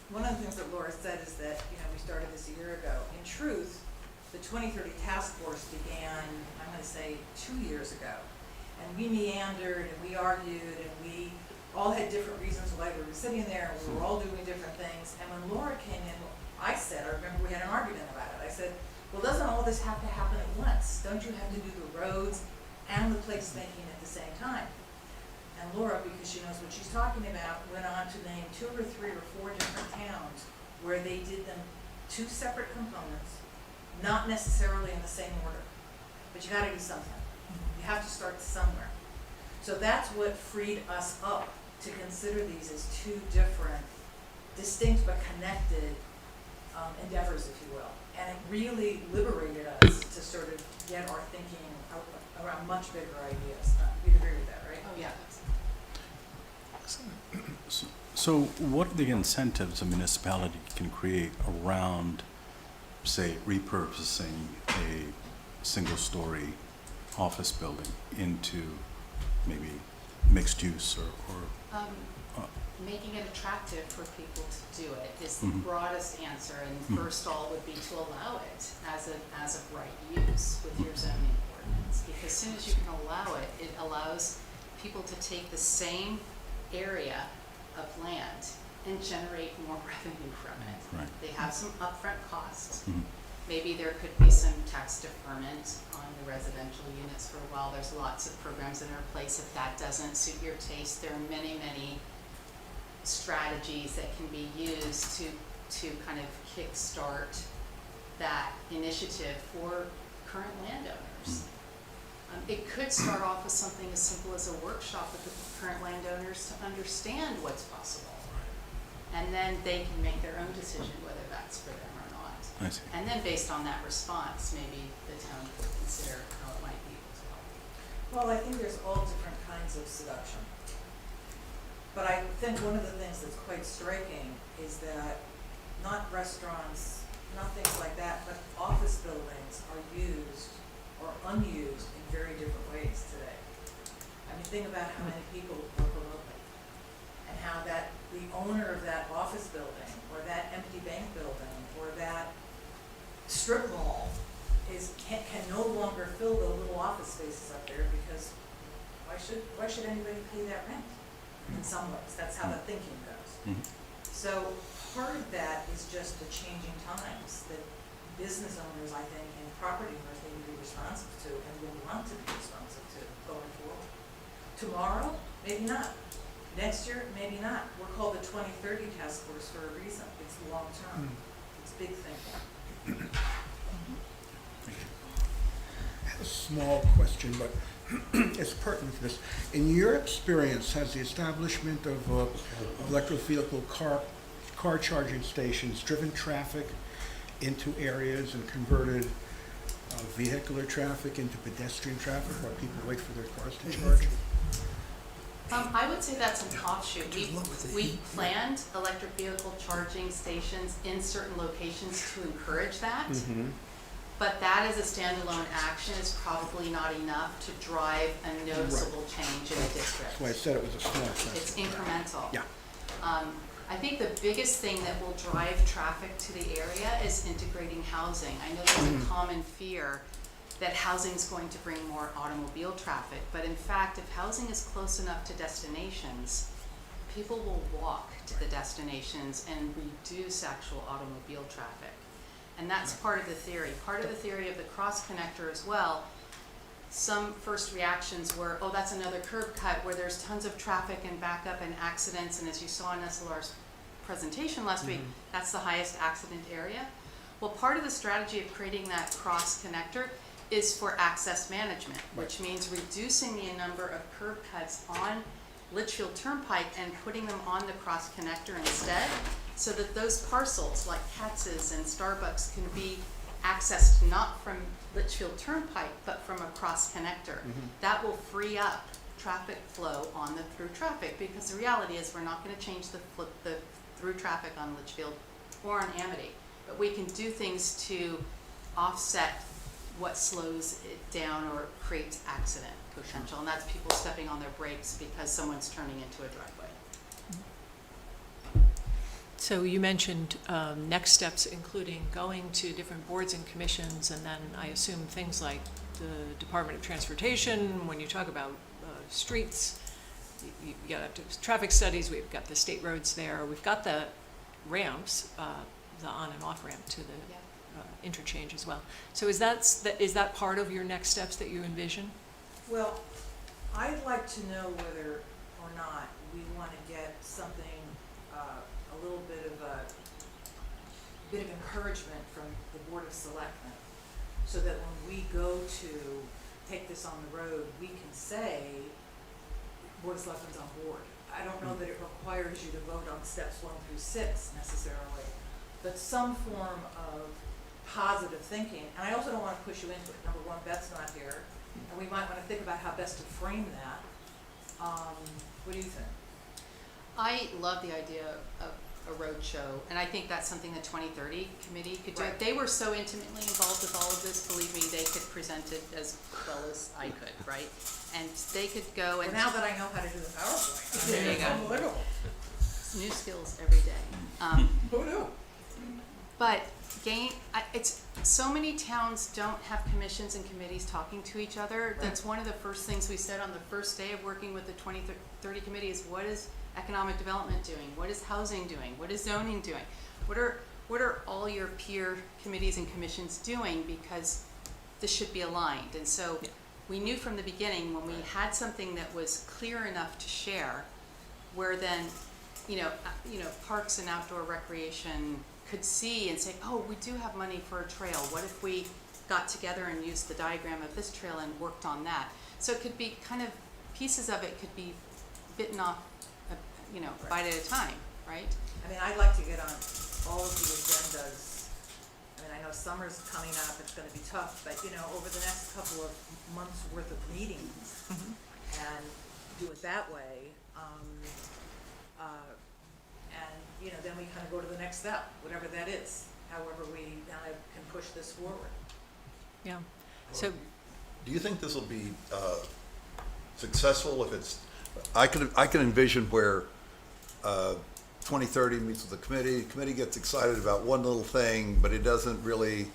One of the things that Laura said is that, we started this a year ago. In truth, the 2030 task force began, I'm going to say, 2 years ago. And we meandered and we argued and we all had different reasons why we were sitting there and we were all doing different things. And when Laura came in, I remember we had an argument about it. I said, well, doesn't all this have to happen at once? Don't you have to do the roads and the place thinking at the same time. And Laura, because she knows what she's talking about, went on to name 2 or 3 or 4 different towns where they did them 2 separate components, not necessarily in the same order. But you gotta do something. You have to start somewhere. So that's what freed us up to consider these as 2 different, distinct but connected endeavors, if you will. And it really liberated us to sort of get our thinking around much bigger ideas. You'd agree with that, right? Oh, yeah. So what are the incentives a municipality can create around, say, repurposing a single-story office building into maybe mixed use or Making it attractive for people to do it is the Mhm. broadest answer, and Mhm. first all would be to allow it as a right use with your zoning ordinance. Because as soon as you can allow it, it allows people to take the same area of land and generate more revenue from it. Right. They have some upfront costs. Mhm. Maybe there could be some tax deferment on the residential units for a while. There's lots of programs that are in place. If that doesn't suit your taste, there are many, many strategies that can be used to kind of kickstart that initiative for current landowners. It could start off with something as simple as a workshop with the current landowners to understand what's possible. And then they can make their own decision whether that's for them or not. I see. And then based on that response, maybe the town could consider how it might be able to help. Well, I think there's all different kinds of seduction. But I think one of the things that's quite striking is that not restaurants, not things like that, but office buildings are used or unused in very different ways today. I mean, think about how many people work remotely and how that the owner of that office building or that empty bank building or that strip mall can no longer fill the little office spaces up there because why should anybody pay that rent? In some ways, that's how the thinking goes. Mhm. So part of that is just the changing times that business owners, I think, and property owners need to be responsive to and will want to be responsive to going forward. Tomorrow, maybe not. Next year, maybe not. We're called the 2030 Task Force for a reason. It's long-term. It's big thinking. I have a small question, but it's pertinent to this. In your experience, has the establishment of electric vehicle car charging stations driven traffic into areas and converted vehicular traffic into pedestrian traffic while people wait for their cars to charge? I would say that's an offshoot. We planned electric vehicle charging stations in certain locations to encourage that. But that as a standalone action is probably not enough to drive a noticeable change in a district. That's why I said it was a small thing. It's incremental. Yeah. I think the biggest thing that will drive traffic to the area is integrating housing. I know there's a common fear that housing is going to bring more automobile traffic, but in fact, if housing is close enough to destinations, people will walk to the destinations and reduce actual automobile traffic. And that's part of the theory. Part of the theory of the cross connector as well, some first reactions were, oh, that's another curb cut where there's tons of traffic and backup and accidents, and as you saw in SLR's presentation last week, that's the highest accident area. Well, part of the strategy of creating that cross connector is for access management, which means reducing the number of curb cuts on Litchfield Turnpike and putting them on the cross connector instead, so that those parcels like Katz's and Starbucks can be accessed not from Litchfield Turnpike, but from a cross connector. That will free up traffic flow on the through traffic, because the reality is we're not going to change the through traffic on Litchfield or on Amity, but we can do things to offset what slows it down or creates accident potential, and that's people stepping on their brakes because someone's turning into a driveway. So you mentioned next steps, including going to different boards and commissions, and then I assume things like the Department of Transportation. When you talk about streets, you got to traffic studies. We've got the state roads there. We've got the ramps, the on and off ramp to the interchange as well. So is that part of your next steps that you envision? Well, I'd like to know whether or not we want to get something, a little bit of encouragement from the Board of Selectmen, so that when we go to take this on the road, we can say, Board of Selectmen's on board. I don't know that it requires you to vote on steps 1 through 6 necessarily, but some form of positive thinking. And I also don't want to push you into it. Number one, Beth's not here, and we might want to think about how best to frame that. What do you think? I love the idea of a road show, and I think that's something the 2030 committee could do. Right. They were so intimately involved with all of this, believe me, they could present it as well as I could, right? And they could go Well, and now that I know how to do the PowerPoint, There you it's go. unbelievable. new skills every day. Who knew? But it's so many towns don't have commissions and committees talking to each other. That's one of the first things we said on the first day of working with the 2030 committee is what is economic development doing? What is housing doing? What is zoning doing? What are all your peer committees and commissions doing? Because this should be aligned. And so we knew from the beginning when we had something that was clear enough to share, where then, parks and outdoor recreation could see and say, oh, we do have money for a trail. What if we got together and used the diagram of this trail and worked on that? So it could be kind of, pieces of it could be bitten off, bite at a time, right? I mean, I'd like to get on all of the agendas. I mean, I know summer's coming up, it's gonna be tough, but, over the next couple of months' worth of meetings, and do it that way, and, then we kind of go to the next step, whatever that is, however we kind of can push this forward. Yeah. So, Do you think this will be successful if it's, I can envision where 2030 meets with the committee gets excited about one little thing, but it doesn't really,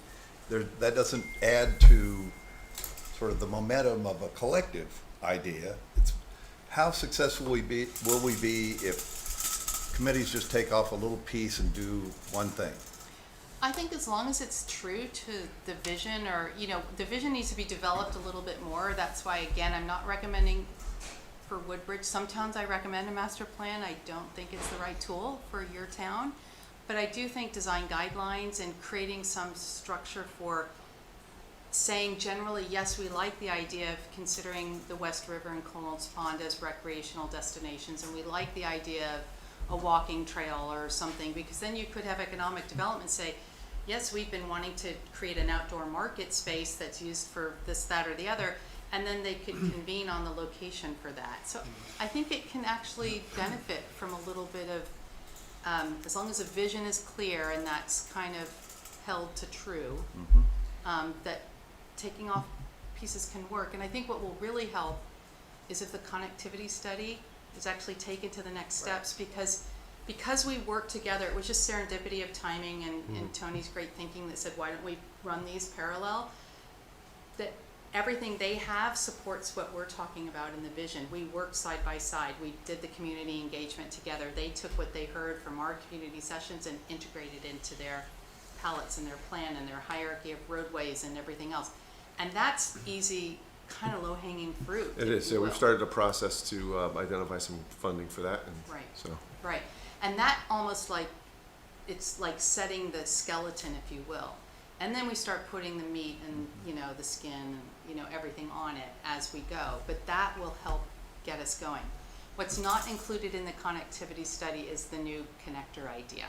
that doesn't add to sort of the momentum of a collective idea. It's how successful will we be if committees just take off a little piece and do one thing? I think as long as it's true to the vision, or, the vision needs to be developed a little bit more. That's why, again, I'm not recommending for Woodbridge. Some towns I recommend a master plan. I don't think it's the right tool for your town. But I do think design guidelines and creating some structure for saying generally, yes, we like the idea of considering the West River and Colonel's Pond as recreational destinations, and we like the idea of a walking trail or something, because then you could have economic development say, yes, we've been wanting to create an outdoor market space that's used for this, that, or the other, and then they could convene on the location for that. So I think it can actually benefit from a little bit of, as long as the vision is clear and that's kind of held to true, that taking off pieces can work. And I think what will really help is if the connectivity study is actually taken to the next steps, because we work together. It was just serendipity of timing and Tony's great thinking that said, why don't we run these parallel? That everything they have supports what we're talking about in the vision. We worked side by side. We did the community engagement together. They took what they heard from our community sessions and integrated into their palettes and their plan and their hierarchy of roadways and everything else. And that's easy, kind of low-hanging fruit. It is, yeah, we've started a process to identify some funding for that, and Right. so. Right, and that almost like, it's like setting the skeleton, if you will. And then we start putting the meat and, the skin, and, everything on it as we go. But that will help get us going. What's not included in the connectivity study is the new connector idea,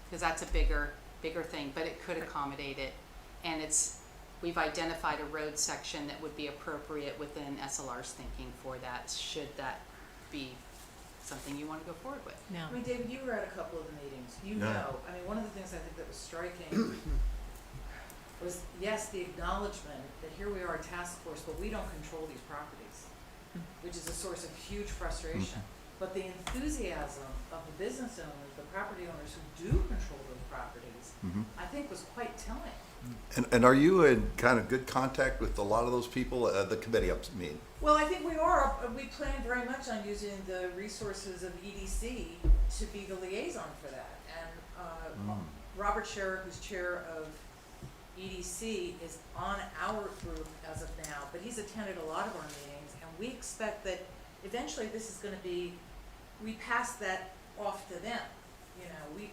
because that's a bigger thing, but it could accommodate it. And we've identified a road section that would be appropriate within SLR's thinking for that, should that be something you want to go forward with. now, I mean, David, you were at a couple of the meetings, I mean, one of the things I think that was striking was, yes, the acknowledgement that here we are a task force, but we don't control these properties, which is a source of huge frustration. But the enthusiasm of the business owners, the property owners who do control those properties, I think was quite telling. And are you in kind of good contact with a lot of those people, the committee, I mean? Well, I think we are. We plan very much on using the resources of EDC to be the liaison for that. And Robert Scherer, who's chair of EDC is on our group as of now, but he's attended a lot of our meetings, and we expect that eventually this is gonna be, we pass that off to them. You know,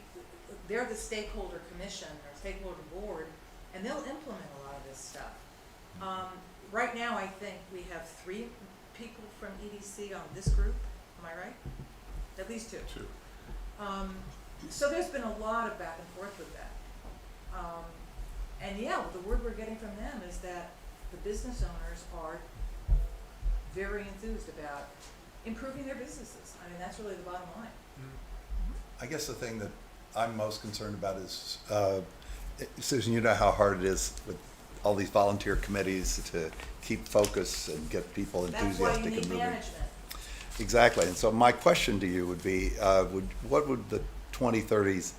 they're the stakeholder commission or stakeholder board, and they'll implement a lot of this stuff. Right now, I think we have 3 people from EDC on this group, am I right? At least 2. Two. So there's been a lot of back and forth with that. And yeah, the word we're getting from them is that the business owners are very enthused about improving their businesses. I mean, that's really the bottom line. I guess the thing that I'm most concerned about is, Susan, you know how hard it is with all these volunteer committees to keep focus and get people That's enthusiastic why and you moving. need management. Exactly, and so my question to you would be, what would the 2030s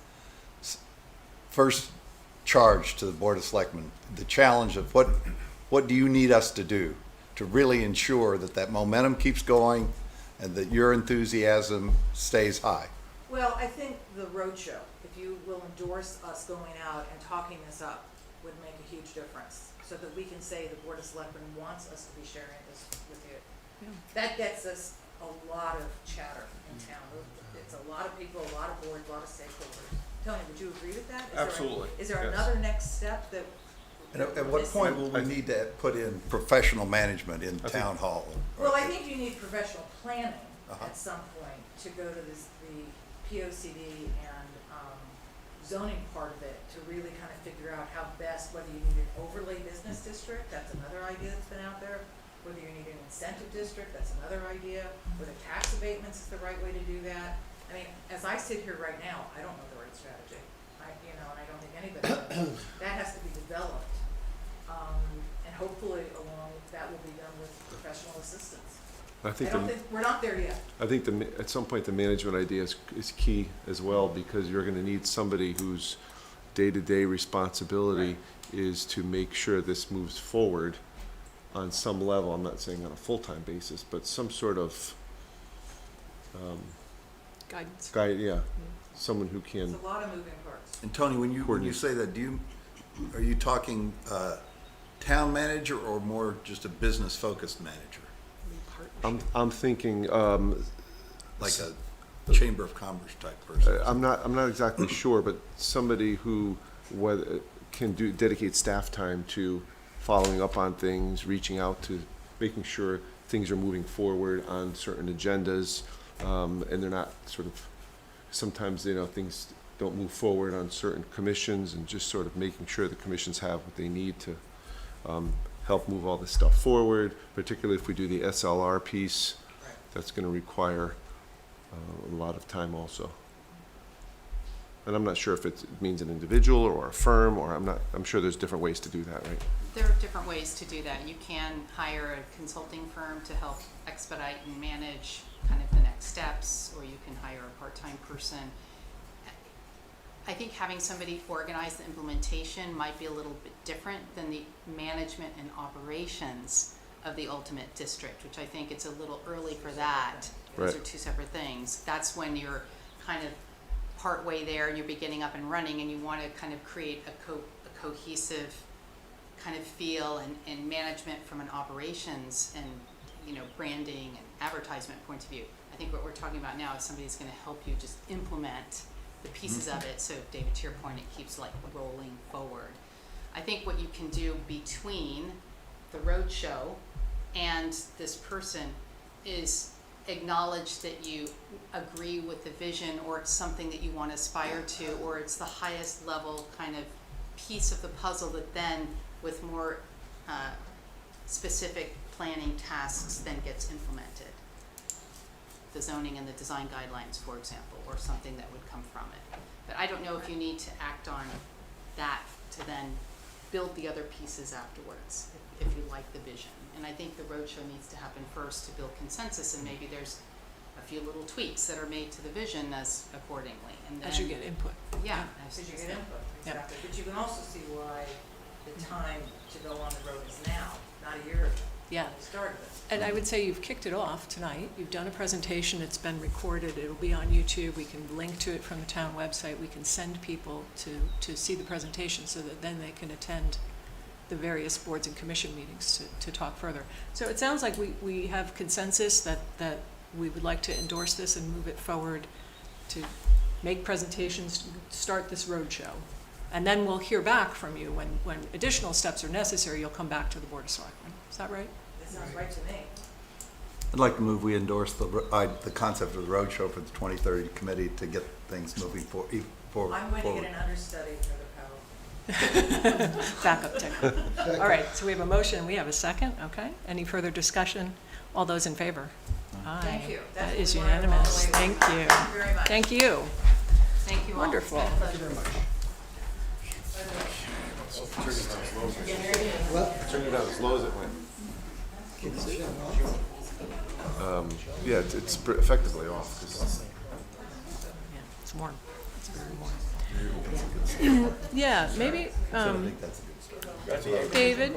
first charge to the Board of Selectmen, the challenge of what do you need us to do to really ensure that that momentum keeps going and that your enthusiasm stays high? Well, I think the roadshow, if you will endorse us going out and talking this up, would make a huge difference, so that we can say the Board of Selectmen wants us to be sharing this with you. Yeah. That gets us a lot of chatter in town. It's a lot of people, a lot of boards, a lot of stakeholders. Tony, would you agree with that? Absolutely, Is there yes. another next step that? And at what point will we need to put in professional management in town hall? Well, I think you need professional planning Uh-huh. at some point to go to the POCD and zoning part of it, to really kind of figure out how best, whether you need an overlay business district, that's another idea that's been out there, whether you need an incentive district, that's another idea, whether tax abatements is the right way to do that. I mean, as I sit here right now, I don't know the right strategy. And I don't think anybody does. That has to be developed. And hopefully that will be done with professional assistance. I think We're not there yet. I think at some point the management idea is key as well, because you're going to need somebody whose day-to-day responsibility is to make sure this moves forward on some level. I'm not saying on a full-time basis, but some sort of Guidance. guide. Yeah, someone who There's can. a lot of moving parts. And Tony, when you say that, are you talking town manager or more just a business-focused manager? I'm thinking. Like a Chamber of Commerce type person? I'm not exactly sure, but somebody who can dedicate staff time to following up on things, reaching out to, making sure things are moving forward on certain agendas, and they're not sort of, sometimes, things don't move forward on certain commissions, and just sort of making sure the commissions have what they need to help move all this stuff forward, particularly if we do the SLR piece. Right. That's going to require a lot of time also. And I'm not sure if it means an individual or a firm, or I'm sure there's different ways to do that, right? There are different ways to do that. You can hire a consulting firm to help expedite and manage kind of the next steps, or you can hire a part-time person. I think having somebody organize the implementation might be a little bit different than the management and operations of the ultimate district, which I think it's a little early for that. Those Right. are two separate things. That's when you're kind of partway there and you're beginning up and running, and you want to kind of create a cohesive kind of feel and management from an operations and branding and advertisement point of view. I think what we're talking about now is somebody's going to help you just implement the pieces of it, so David, to your point, it keeps like rolling forward. I think what you can do between the roadshow and this person is acknowledge that you agree with the vision, or it's something that you want to aspire to, or it's the highest level kind of piece of the puzzle that then with more specific planning tasks then gets implemented. The zoning and the design guidelines, for example, or something that would come from it. But I don't know if you need to act on that to then build the other pieces afterwards, if you like the vision. And I think the roadshow needs to happen first to build consensus, and maybe there's a few little tweaks that are made to the vision as accordingly. And then, As you get input. Yeah. Because you get input, Yep. exactly. But you can also see why the time to go on the road is now, not a year ago. Yeah. started it. And I would say you've kicked it off tonight. You've done a presentation, it's been recorded, it'll be on YouTube, we can link to it from the town website, we can send people to see the presentation so that then they can attend the various boards and commission meetings to talk further. So it sounds like we have consensus that we would like to endorse this and move it forward to make presentations, start this roadshow. And then we'll hear back from you when additional steps are necessary, you'll come back to the Board of Selectmen. Is that right? That sounds right to me. I'd like to move we endorse the concept of the roadshow for the 2030 committee to get things moving forward. I'm going to get an understudy for the PowerPoint. Backup technique. All right, so we have a motion, we have a second, okay? Any further discussion? All those in favor? Aye. Thank you. That That's is what we wanted all the unanimous. way Thank around. you. Thank you very much. Thank you. Thank you all. Wonderful. It's been a pleasure. Turn it down as low as it went. Yeah, it's effectively off. 'Cause Yeah, it's warm. It's very warm. Yeah, maybe, David,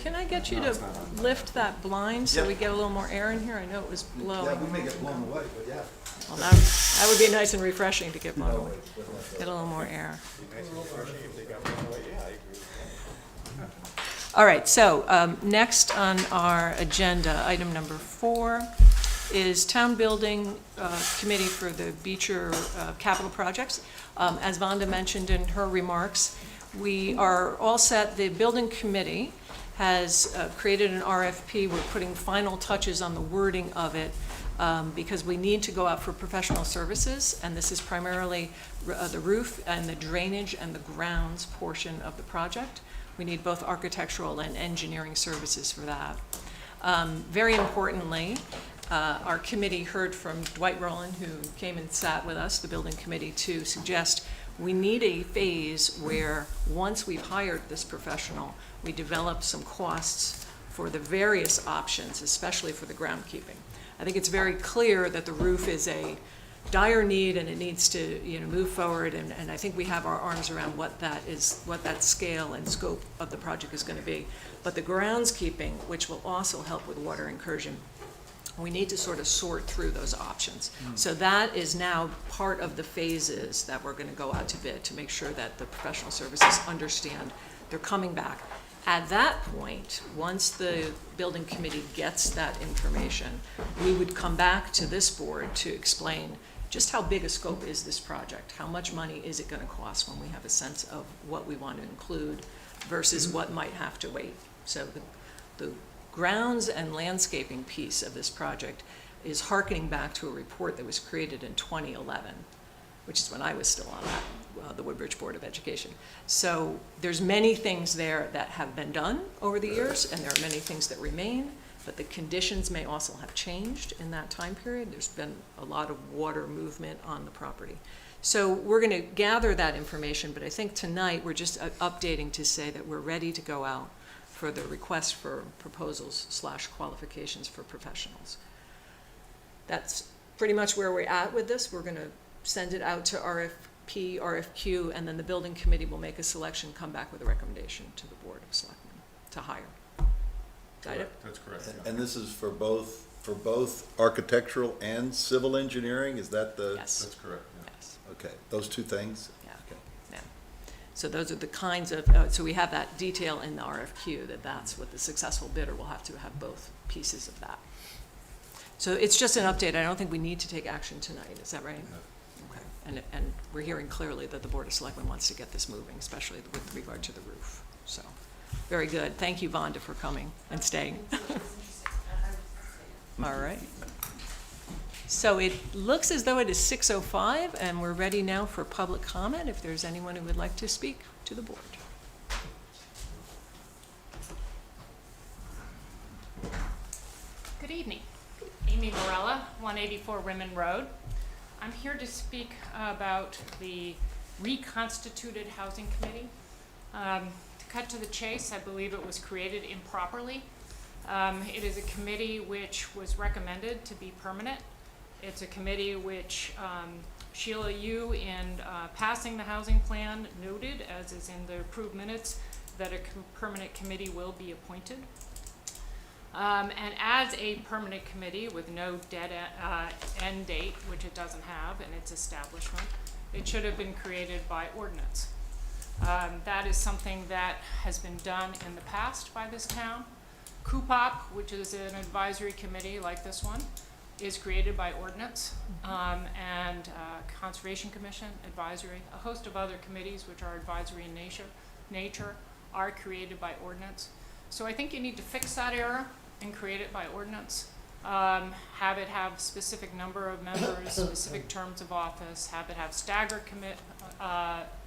can I get you to lift that blind so we get a little more air in here? I know it was blowing. may get blown away, but yeah. Well, that would be nice and refreshing to get blown away. Get a little more air. All right, so next on our agenda, item number 4, is Town Building Committee for the Beecher Capital Projects. As Vonda mentioned in her remarks, we are all set. The Building Committee has created an RFP. We're putting final touches on the wording of it because we need to go out for professional services, and this is primarily the roof and the drainage and the grounds portion of the project. We need both architectural and engineering services for that. Very importantly, our committee heard from Dwight Rowland, who came and sat with us, the building committee, to suggest we need a phase where once we've hired this professional, we develop some costs for the various options, especially for the groundkeeping. I think it's very clear that the roof is a dire need and it needs to, move forward, and I think we have our arms around what that scale and scope of the project is going to be. But the groundskeeping, which will also help with water incursion, we need to sort of sort through those options. So that is now part of the phases that we're going to go out to bid to make sure that the professional services understand they're coming back. At that point, once the building committee gets that information, we would come back to this board to explain just how big a scope is this project? How much money is it going to cost when we have a sense of what we want to include versus what might have to wait? So the grounds and landscaping piece of this project is hearkening back to a report that was created in 2011, which is when I was still on that, the Woodbridge Board of Education. So there's many things there that have been done over the years, and there are many things that remain, but the conditions may also have changed in that time period. There's been a lot of water movement on the property. So we're going to gather that information, but I think tonight we're just updating to say that we're ready to go out for the request for proposals / qualifications for professionals. That's pretty much where we're at with this. We're going to send it out to RFP, RFQ, and then the building committee will make a selection, come back with a recommendation to the Board of Selectmen to hire. Got it? That's correct. And this is for both architectural and civil engineering? Is that the? Yes. That's correct, yeah. Yes. Okay, those two things? Yeah. Okay. Yeah. So those are the kinds of, so we have that detail in the RFQ that's what the successful bidder will have to have both pieces of that. So it's just an update. I don't think we need to take action tonight. Is that right? Okay. And we're hearing clearly that the Board of Selectmen wants to get this moving, especially with regard to the roof. So, very good. Thank you, Vonda, for coming and staying. All right. So it looks as though it is 6:05, and we're ready now for public comment, if there's anyone who would like to speak to the board. Good evening. Amy Morella, 184 Rimmon Road. I'm here to speak about the reconstituted Housing Committee. To cut to the chase, I believe it was created improperly. It is a committee which was recommended to be permanent. It's a committee which Sheila, you in passing the housing plan noted, as is in the approved minutes, that a permanent committee will be appointed. And as a permanent committee with no dead end date, which it doesn't have in its establishment, it should have been created by ordinance. That is something that has been done in the past by this town. CUPOP, which is an advisory committee like this one, is created by ordinance, and Conservation Commission, advisory, a host of other committees which are advisory in nature are created by ordinance. So I think you need to fix that error and create it by ordinance. Have it have specific number of members, specific terms of office, have it have staggered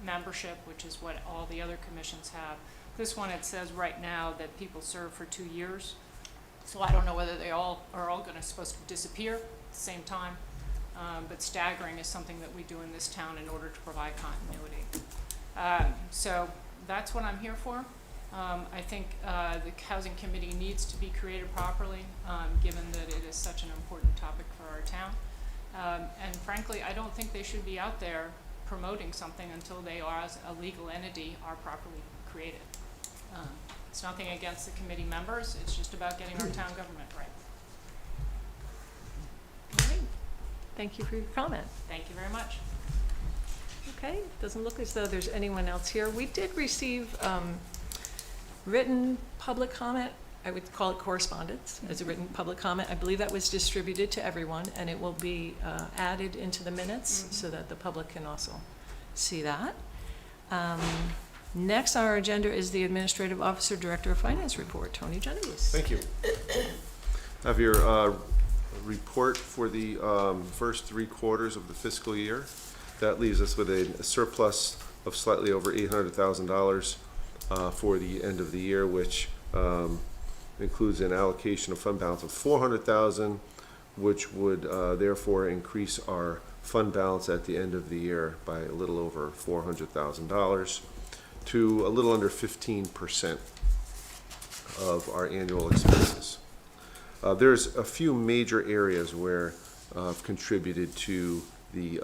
membership, which is what all the other commissions have. This one, it says right now that people serve for 2 years. So I don't know whether they all are supposed to disappear at the same time. But staggering is something that we do in this town in order to provide continuity. So that's what I'm here for. I think the Housing Committee needs to be created properly, given that it is such an important topic for our town. And frankly, I don't think they should be out there promoting something until they are, as a legal entity, are properly created. It's nothing against the committee members, it's just about getting our town government right. Great. Thank you for your comment. Thank you very much. Okay, doesn't look as though there's anyone else here. We did receive written public comment. I would call it correspondence as a written public comment. I believe that was distributed to everyone, and it will be added into the minutes so that the public can also see that. Next on our agenda is the Administrative Officer, Director of Finance report, Tony Genovese. Thank you. I have your report for the first 3 quarters of the fiscal year. That leaves us with a surplus of slightly over $800,000 for the end of the year, which includes an allocation of fund balance of $400,000, which would therefore increase our fund balance at the end of the year by a little over $400,000 to a little under 15% of our annual expenses. There's a few major areas where I've contributed to the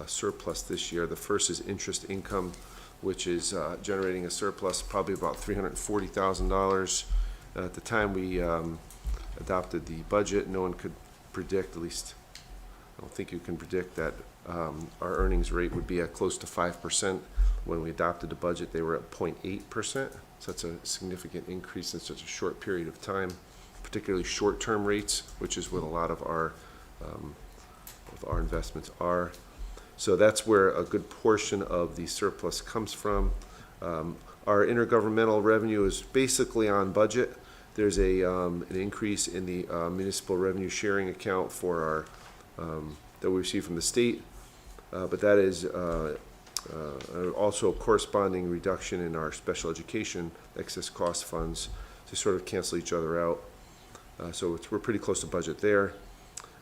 surplus this year. The first is interest income, which is generating a surplus probably about $340,000. At the time we adopted the budget, no one could predict, at least I don't think you can predict, that our earnings rate would be at close to 5%. When we adopted the budget, they were at 0.8%. So that's a significant increase in such a short period of time, particularly short-term rates, which is what a lot of our investments are. So that's where a good portion of the surplus comes from. Our intergovernmental revenue is basically on budget. There's an increase in the municipal revenue sharing account for our that we receive from the state, but that is also a corresponding reduction in our special education excess cost funds to sort of cancel each other out. So we're pretty close to budget there.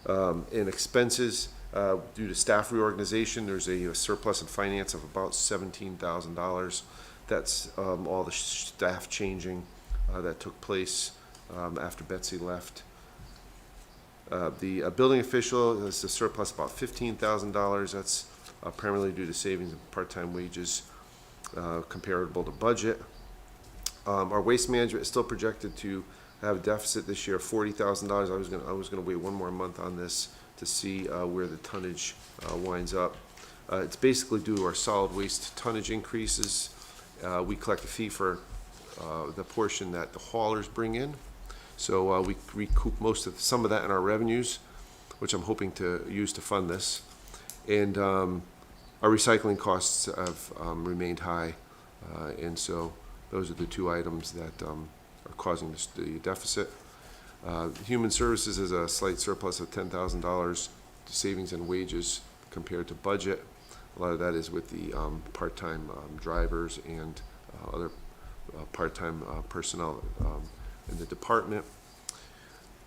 In expenses, due to staff reorganization, there's a surplus in finance of about $17,000. That's all the staff changing that took place after Betsy left. The building official is a surplus about $15,000. That's primarily due to savings in part-time wages comparable to budget. Our waste management is still projected to have a deficit this year of $40,000. I was gonna wait one more month on this to see where the tonnage winds up. It's basically due to our solid waste tonnage increases. We collect a fee for the portion that the haulers bring in. So we recoup some of that in our revenues, which I'm hoping to use to fund this. And our recycling costs have remained high, and so those are the 2 items that are causing the deficit. Human Services is a slight surplus of $10,000 savings in wages compared to budget. A lot of that is with the part-time drivers and other part-time personnel in the department.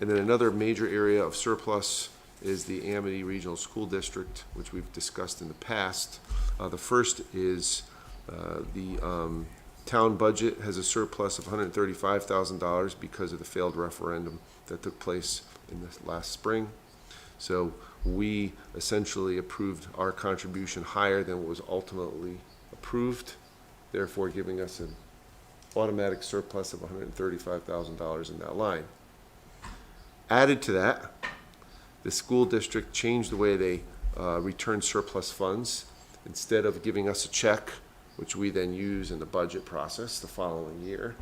And then another major area of surplus is the Amity Regional School District, which we've discussed in the past. The first is the town budget has a surplus of $135,000 because of the failed referendum that took place in this last spring. So we essentially approved our contribution higher than what was ultimately approved, therefore giving us an automatic surplus of $135,000 in that line. Added to that, the school district changed the way they return surplus funds. Instead of giving us a check, which we then use in the budget process the following year,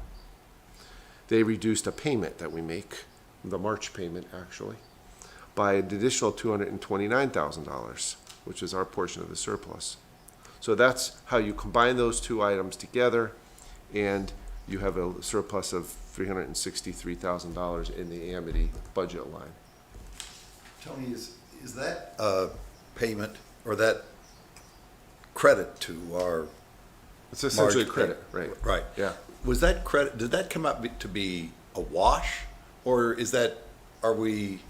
they reduced a payment that we make, the March payment actually, by an additional $229,000, which is our portion of the surplus. So that's how you combine those two items together, and you have a surplus of $363,000 in the Amity budget line. Tony, is that payment or that credit to our It's essentially March credit, right? Right. Yeah. Was that credit, did that come out to be a wash? Or is that, are we,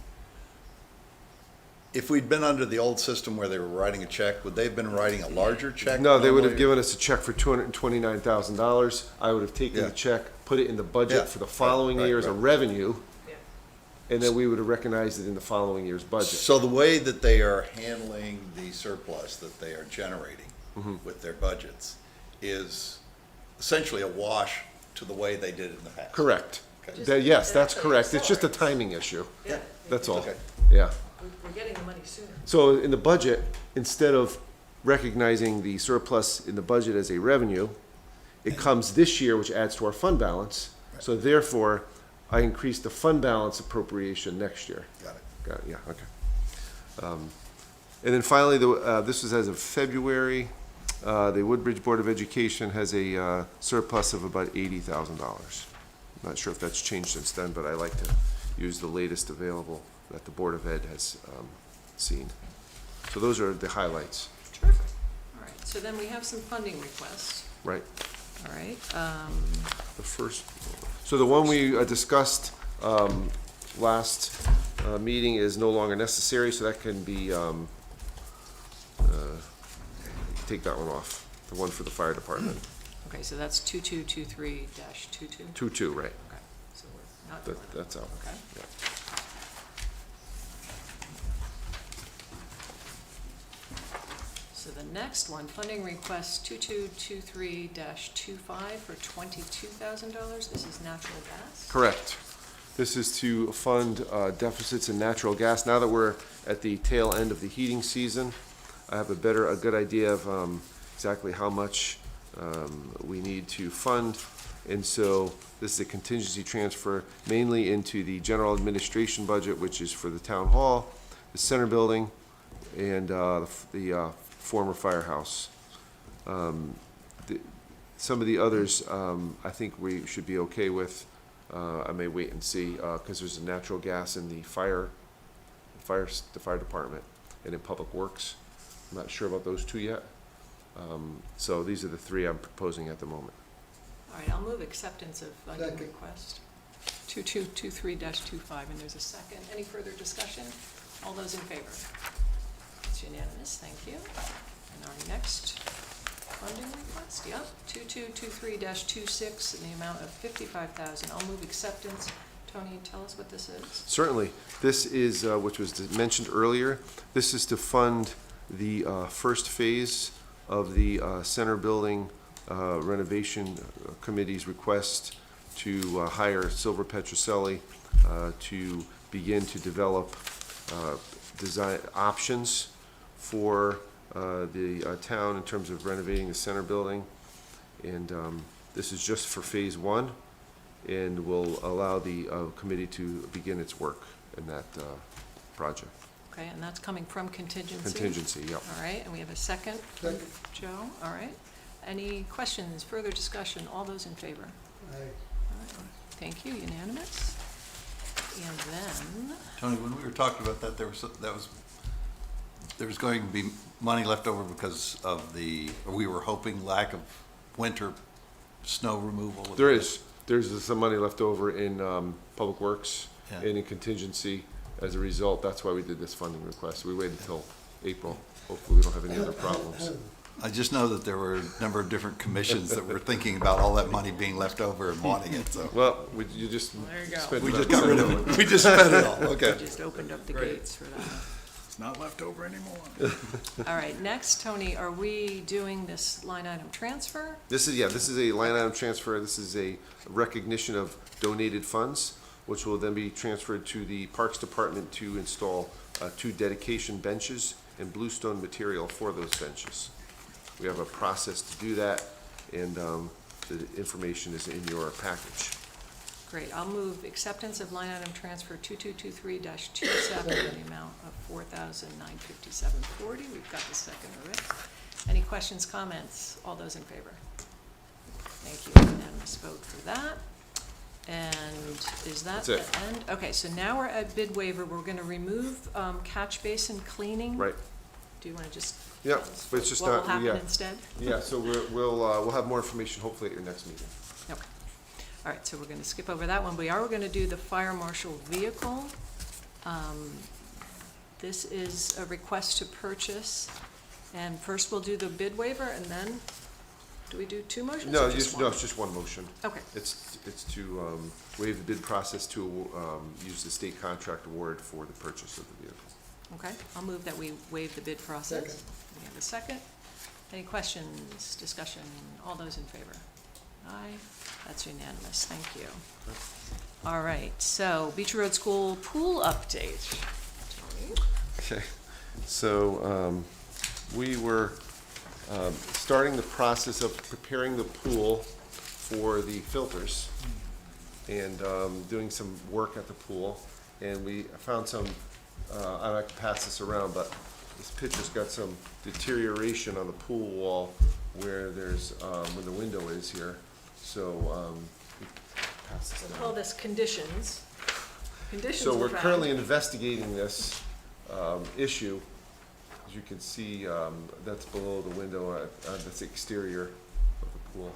if we'd been under the old system where they were writing a check, would they have been writing a larger check? No, they would have normally? given us a check for $229,000. I would have taken the Yeah. check, put it in the budget Yeah. for the following Right, year as a right. revenue, and then we would have recognized it in the following year's budget. So the way that they are handling the surplus that they are generating Mm-hmm. with their budgets is essentially a wash to the way they did it in the past? Correct. Okay. Yes, that's Exactly. correct. It's just a timing issue. Yeah. That's all. Okay. Yeah. We're getting the money sooner. So in the budget, instead of recognizing the surplus in the budget as a revenue, it comes this year, which adds to our fund balance. So therefore, I increased the fund balance appropriation next year. Got it. Got it, yeah, okay. And then finally, this was as of February, the Woodbridge Board of Education has a surplus of about $80,000. I'm not sure if that's changed since then, but I like to use the latest available that the Board of Ed has seen. So those are the highlights, Terrific. All right, so then we have some funding requests. right? All right, The first, so the one we discussed last meeting is no longer necessary, so that can be, take that one off, the one for the fire department. okay, so that's 2223-22. 2-2, right? Okay, so we're not doing that. That's out. Okay. Yeah. So the next one, funding request 2223-25 for $22,000. This is natural gas. Correct. This is to fund deficits in natural gas. Now that we're at the tail end of the heating season, I have a good idea of exactly how much we need to fund. And so this is a contingency transfer mainly into the general administration budget, which is for the town hall, the center building, and the former firehouse. Some of the others, I think we should be okay with. I may wait and see, because there's a natural gas in the fire department and in public works. I'm not sure about those two yet. So these are the three I'm proposing at the moment. All right, I'll move acceptance of funding Second. request 2223-25, and there's a second. Any further discussion? All those in favor? It's unanimous, thank you. And our next funding request, yep, 2223-26 in the amount of $55,000. I'll move acceptance. Tony, tell us what this is. Certainly. This is, which was mentioned earlier, this is to fund the first phase of the center building renovation committee's request to hire Silver Petroselli to begin to develop design options for the town in terms of renovating the center building. And this is just for phase one, and will allow the committee to begin its work in that project. Okay, and that's coming from contingency? Contingency, yep. All right, and we have a second from Joe, all right. Any questions, further discussion? All those in favor? All right, thank you, unanimous. And then, Tony, when we were talking about that, there was going to be money left over because of we were hoping lack of winter snow removal. There's some money left over in public works Yeah. and in contingency. As a result, that's why we did this funding request. We waited until April. Hopefully, we don't have any other problems. I just know that there were a number of different commissions that were thinking about all that money being left over and wanting it, so. Well, you just There you go. spent We about just got rid of it. We just spent it all, okay. just opened up the gates for that. It's not left over anymore. All right, next, Tony, are we doing this line item transfer? This is a line item transfer. This is a recognition of donated funds. which will then be transferred to the Parks Department to install 2 dedication benches and bluestone material for those benches. We have a process to do that, and the information is in your package. Great, I'll move acceptance of line item transfer 2223-27 in the amount of $4,957.40. We've got the second already. Any questions, comments? All those in favor? Thank you, unanimous vote for that. And is that That's the it. end? Okay, so now we're at bid waiver. We're gonna remove catch basin cleaning. Right. Do you wanna just? Yeah, tell us but it's just what will not- happen yeah. instead? Yeah, so we'll have more information hopefully at your next meeting. Okay. All right, so we're going to skip over that one. We are going to do the fire marshal vehicle. This is a request to purchase. And first we'll do the bid waiver, and then, do we do 2 motions No, or just one? no, it's just one motion. Okay, It's to waive the bid process to use the state contract award for the purchase of the vehicle. okay. I'll move that we waive the bid process. Second. We have a second. Any questions, discussion? All those in favor? Aye. That's unanimous. Thank you. All right, so Beach Road School pool update. Tony? Okay, so we were starting the process of preparing the pool for the filters and doing some work at the pool. And we found some, I don't know if I can pass this around, but this picture's got some deterioration on the pool wall where there's, where the window is here. So, pass this We'll down. call this conditions. Conditions So were we're found. currently investigating this issue. As you can see, that's below the window, that's the exterior of the pool.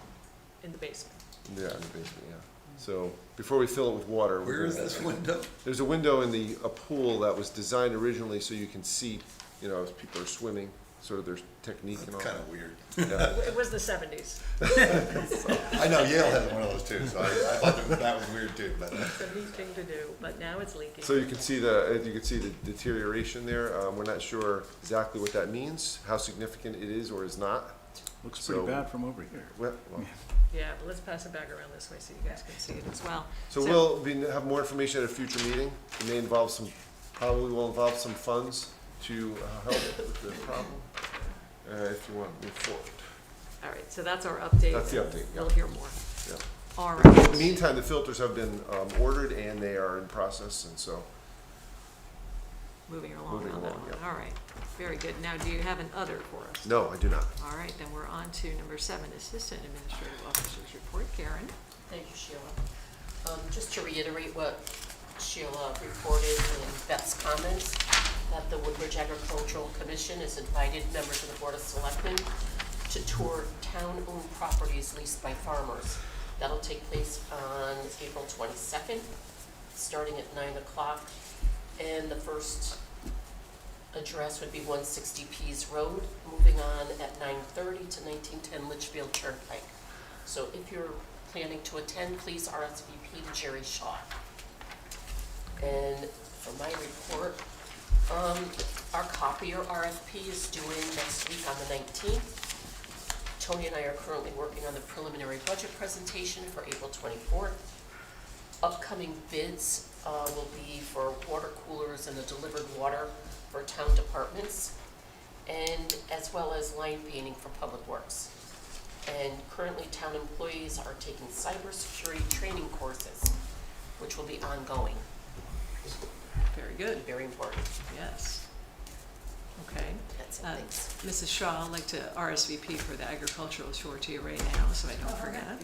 In the basement. Yeah, in the basement, yeah. So before we fill it with water. Where is this window? There's a window in a pool that was designed originally so you can see, as people are swimming, sort of their technique and all. Kind of weird. Yeah. It was the 70s. I know Yale has one of those too, so I thought that was weird too, but. It's a neat thing to do, but now it's leaking. So you can see the deterioration there. We're not sure exactly what that means, how significant it is or is not. Looks pretty So- bad from over here. Well, Yeah, but let's pass it back around this way so you guys can see it as well. so have more information at a future meeting. It may involve probably will involve some funds to help with the problem, if you want to move forward. All right, so that's our update. That's the update, yeah. We'll hear more. Yeah. All In the right. meantime, the filters have been ordered and they are in process, and so, Moving along Moving on that along, one. yeah. All right, very good. Now, do you have an other for us? no, I do not. All right, then we're on to number 7, Assistant Administrative Officer's Report. Karen? Thank you, Sheila. Just to reiterate what Sheila reported in Beth's comments, that the Woodbridge Agricultural Commission has invited members of the Board of Selectmen to tour town-owned properties leased by farmers. That'll take place on April 22nd, starting at 9 o'clock. And the first address would be 160 Pease Road, moving on at 9:30 to 1910 Litchfield Turnpike. So if you're planning to attend, please RSVP to Jerry Shaw. And for my report, our copier RFP is due in next week on the 19th. Tony and I are currently working on the preliminary budget presentation for April 24th. Upcoming bids will be for water coolers and the delivered water for town departments, and as well as line painting for public works. And currently, town employees are taking cybersecurity training courses, which will be ongoing. Very good. Very important. Yes. Okay. That's it, Uh, thanks. Mrs. Shaw, I'd like to RSVP for the agricultural surety right now, so I don't forget.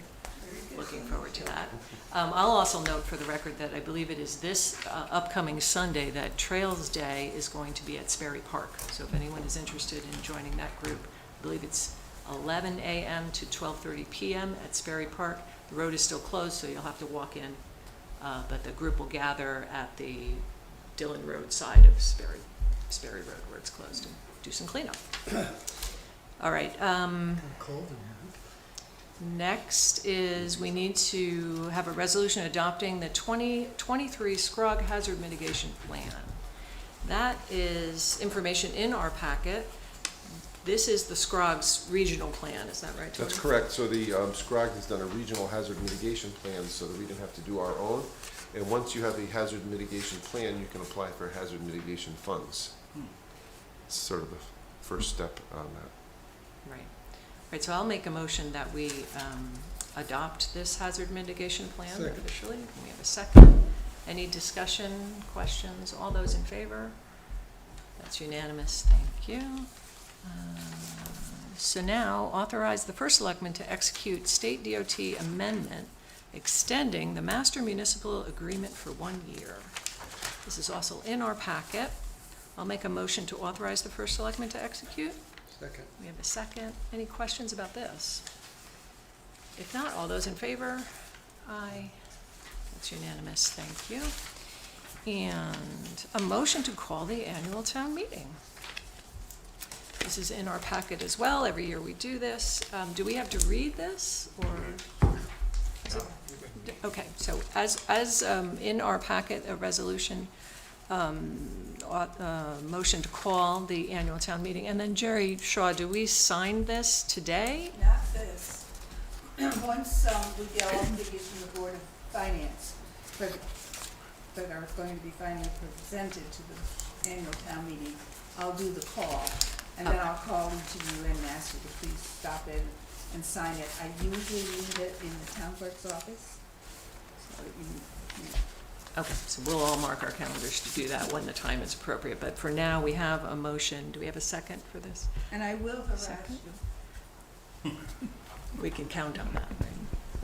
Looking forward to that. I'll also note for the record that I believe it is this upcoming Sunday that Trails Day is going to be at Sperry Park. So if anyone is interested in joining that group, I believe it's 11 a.m. to 12:30 p.m. at Sperry Park. The road is still closed, so you'll have to walk in, but the group will gather at the Dillon Road side of Sperry Road where it's closed and do some cleanup. All right. Next is we need to have a resolution adopting the 2023 Scrog Hazard Mitigation Plan. That is information in our packet. This is the Scrog's regional plan, is that right, Tony? That's correct. So the SCROG has done a regional hazard mitigation plan so that we didn't have to do our own. And once you have a hazard mitigation plan, you can apply for hazard mitigation funds. It's sort of the first step on that. Right. Right, so I'll make a motion that we adopt this hazard mitigation plan Second. officially. Can we have a second? Any discussion, questions? All those in favor? That's unanimous, thank you. So now, authorize the first selectman to execute state DOT amendment extending the master municipal agreement for 1 year. This is also in our packet. I'll make a motion to authorize the first selectman to execute. Second. We have a second. Any questions about this? If not, all those in favor? Aye. That's unanimous, thank you. And a motion to call the annual town meeting. This is in our packet as well. Every year we do this. Do we have to read this, or? is it- Okay, so as in our packet, a resolution, motion to call the annual town meeting. And then Jerry Shaw, do we sign this today? Not this. Once we get all the figures from the Board of Finance that are going to be finally presented to the annual town meeting, I'll do the call. And then I'll call each of you and ask you to please stop in and sign it. I usually leave it in the town clerk's office. So Okay, so we'll all mark our calendars to do that when the time is appropriate. But for now, we have a motion. Do we have a second for this? and I will harass Second. you. We can count on that, right?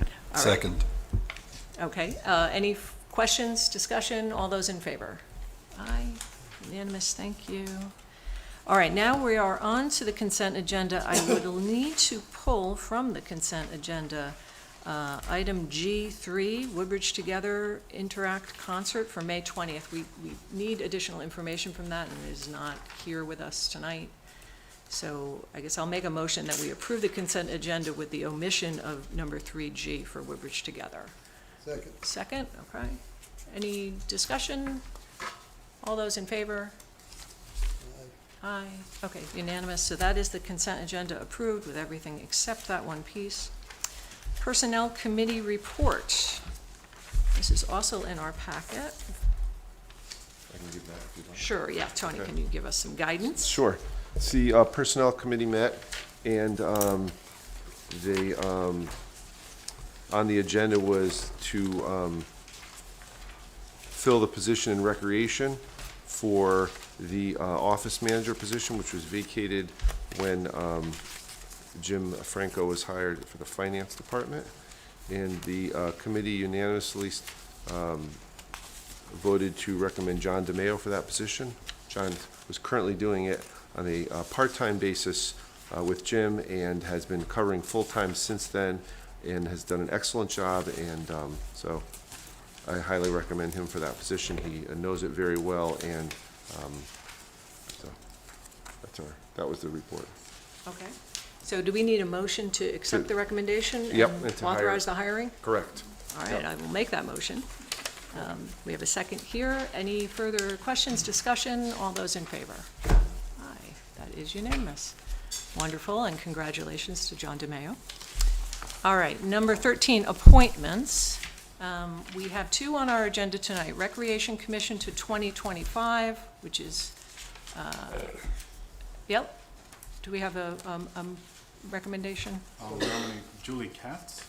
All right. Second. Okay, any questions, discussion? All those in favor? Aye, unanimous, thank you. All right, now we are on to the consent agenda. I would need to pull from the consent agenda item G3, Woodbridge Together Interact Concert for May 20th. We need additional information from that, and it is not here with us tonight. So I guess I'll make a motion that we approve the consent agenda with the omission of number 3G for Woodbridge Together. Second. Second, okay. Any discussion? All those in favor? Aye. Okay, unanimous. So that is the consent agenda approved with everything except that one piece. Personnel Committee report. This is also in our packet. I can give that if you'd like. Sure, yeah. Tony, Okay. can you give us some guidance? Sure. The Personnel Committee met, and they, on the agenda was to fill the position in Recreation for the office manager position, which was vacated when Jim Franco was hired for the Finance Department. And the committee unanimously voted to recommend John DeMeo for that position. John was currently doing it on a part-time basis with Jim and has been covering full-time since then and has done an excellent job, and so I highly recommend him for that position. He knows it very well, and so that was the report. Okay. So do we need a motion to accept the recommendation? Yep, and and to hire. authorize the hiring? Correct. All right, I will make that motion. We have a second here. Any further questions, discussion? All those in favor? Aye, that is unanimous. Wonderful, and congratulations to John DeMeo. All right, number 13, appointments. We have two on our agenda tonight. Recreation Commission to 2025, which is, yep. Do we have a recommendation? I'll nominate Julie Katz.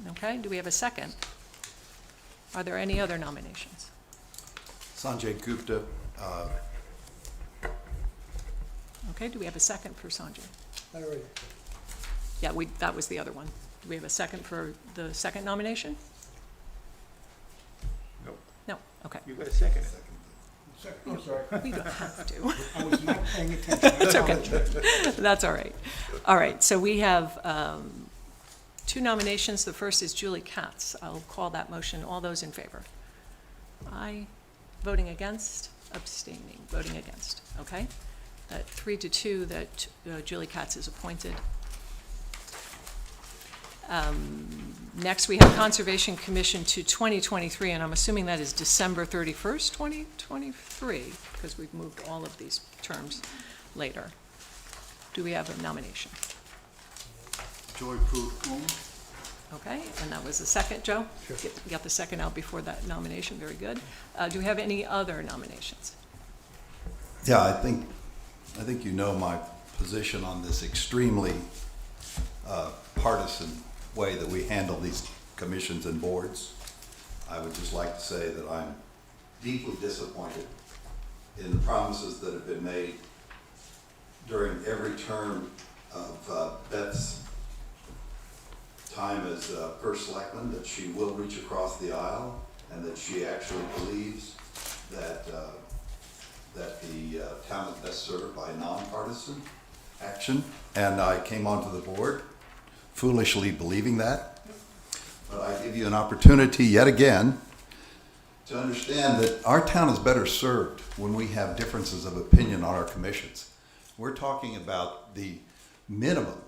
Okay, do we have a second? Are there any other nominations? Sanjay Gupta, Okay, do we have a second for Sanjay? Yeah, that was the other one. Do we have a second for the second nomination? No. No, okay. You got a second. I'm sorry. We don't have to. I was not paying attention. It's okay. That's all right. All right, so we have two nominations. The first is Julie Katz. I'll call that motion. All those in favor? Aye. Voting against? Abstaining. Voting against. Okay? 3-2 that Julie Katz is appointed. Next, we have Conservation Commission to 2023, and I'm assuming that is December 31st, 2023, because we've moved all of these terms later. Do we have a nomination? Joy Pruitt Coon. Okay, and that was the second, Joe? Sure. Got the second out before that nomination, very good. Do we have any other nominations? Yeah, I think you know my position on this extremely partisan way that we handle these commissions and boards. I would just like to say that I'm deeply disappointed in the promises that have been made during every term of Beth's time as first selectman, that she will reach across the aisle and that she actually believes that the town is best served by nonpartisan action. And I came onto the board foolishly believing that. But I give you an opportunity yet again to understand that our town is better served when we have differences of opinion on our commissions. We're talking about the minimum.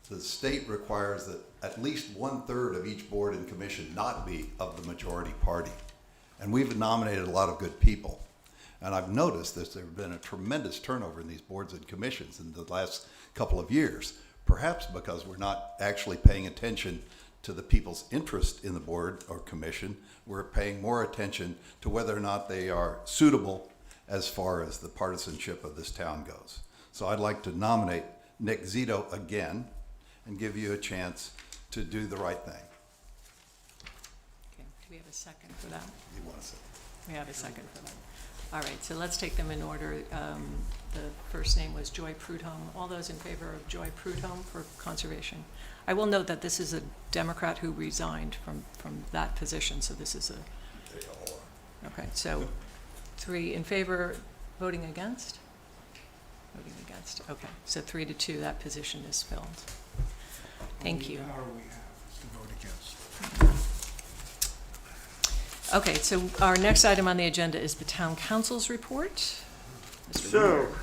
The state requires that at least 1/3 of each board and commission not be of the majority party. And we've nominated a lot of good people. And I've noticed that there's been a tremendous turnover in these boards and commissions in the last couple of years, perhaps because we're not actually paying attention to the people's interest in the board or commission. We're paying more attention to whether or not they are suitable as far as the partisanship of this town goes. So I'd like to nominate Nick Zito again and give you a chance to do the right thing. Okay, do we have a second for that? You want to say? We have a second for that. All right, so let's take them in order. The first name was Joy Prudhomme. All those in favor of Joy Prudhomme for conservation? I will note that this is a Democrat who resigned from that position, so this is a, They all are. okay, so 3 in favor, voting against? Voting against, okay. So 3-2, that position is filled. Thank you. Only power we have is to vote against. Okay, so our next item on the agenda is the town council's report. Mr. So, Mayor. it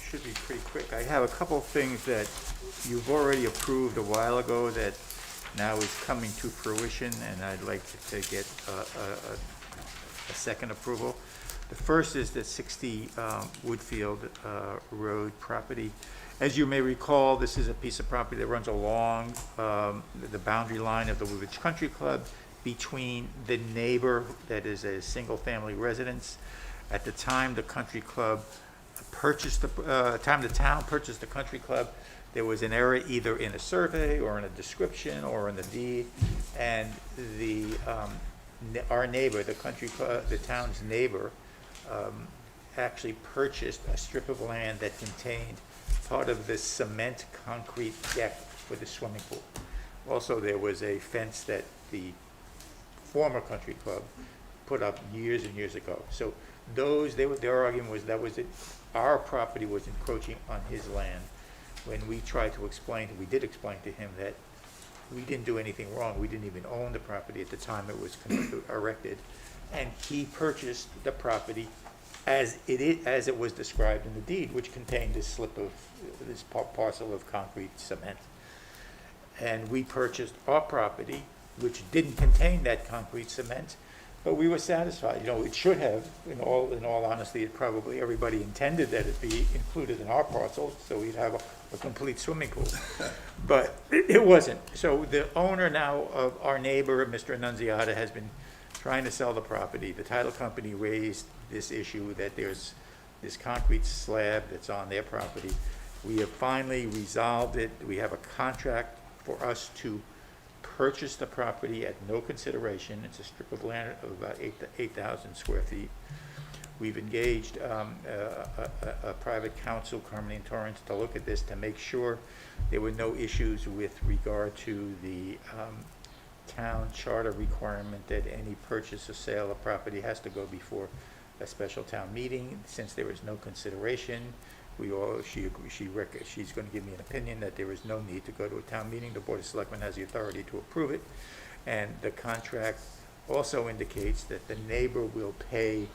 should be pretty quick. I have a couple of things that you've already approved a while ago that now is coming to fruition, and I'd like to get a second approval. The first is the 60 Woodfield Road property. As you may recall, this is a piece of property that runs along the boundary line of the Woodbridge Country Club between the neighbor that is a single-family residence. At the time the country club purchased the town purchased the country club, there was an error either in a survey or in a description or in the deed, and our neighbor, the town's neighbor, actually purchased a strip of land that contained part of the cement concrete deck for the swimming pool. Also, there was a fence that the former country club put up years and years ago. So their argument was that was it. Our property was encroaching on his land. When we tried to explain, we did explain to him that we didn't do anything wrong. We didn't even own the property at the time it was erected, and he purchased the property as it was described in the deed, which contained this parcel of concrete cement. And we purchased our property, which didn't contain that concrete cement, but we were satisfied. You know, it should have, in all honesty, it probably, everybody intended that it be included in our parcel, so we'd have a complete swimming pool. But it wasn't. So the owner now of our neighbor, Mr. Annunziata, has been trying to sell the property. The title company raised this issue that there's this concrete slab that's on their property. We have finally resolved it. We have a contract for us to purchase the property at no consideration. It's a strip of land of about 8,000 square feet. We've engaged a private counsel, Carmine Torrance, to look at this to make sure there were no issues with regard to the town charter requirement that any purchase or sale of property has to go before a special town meeting. Since there is no consideration, she's going to give me an opinion that there is no need to go to a town meeting. The Board of Selectmen has the authority to approve it. And the contract also indicates that the neighbor will pay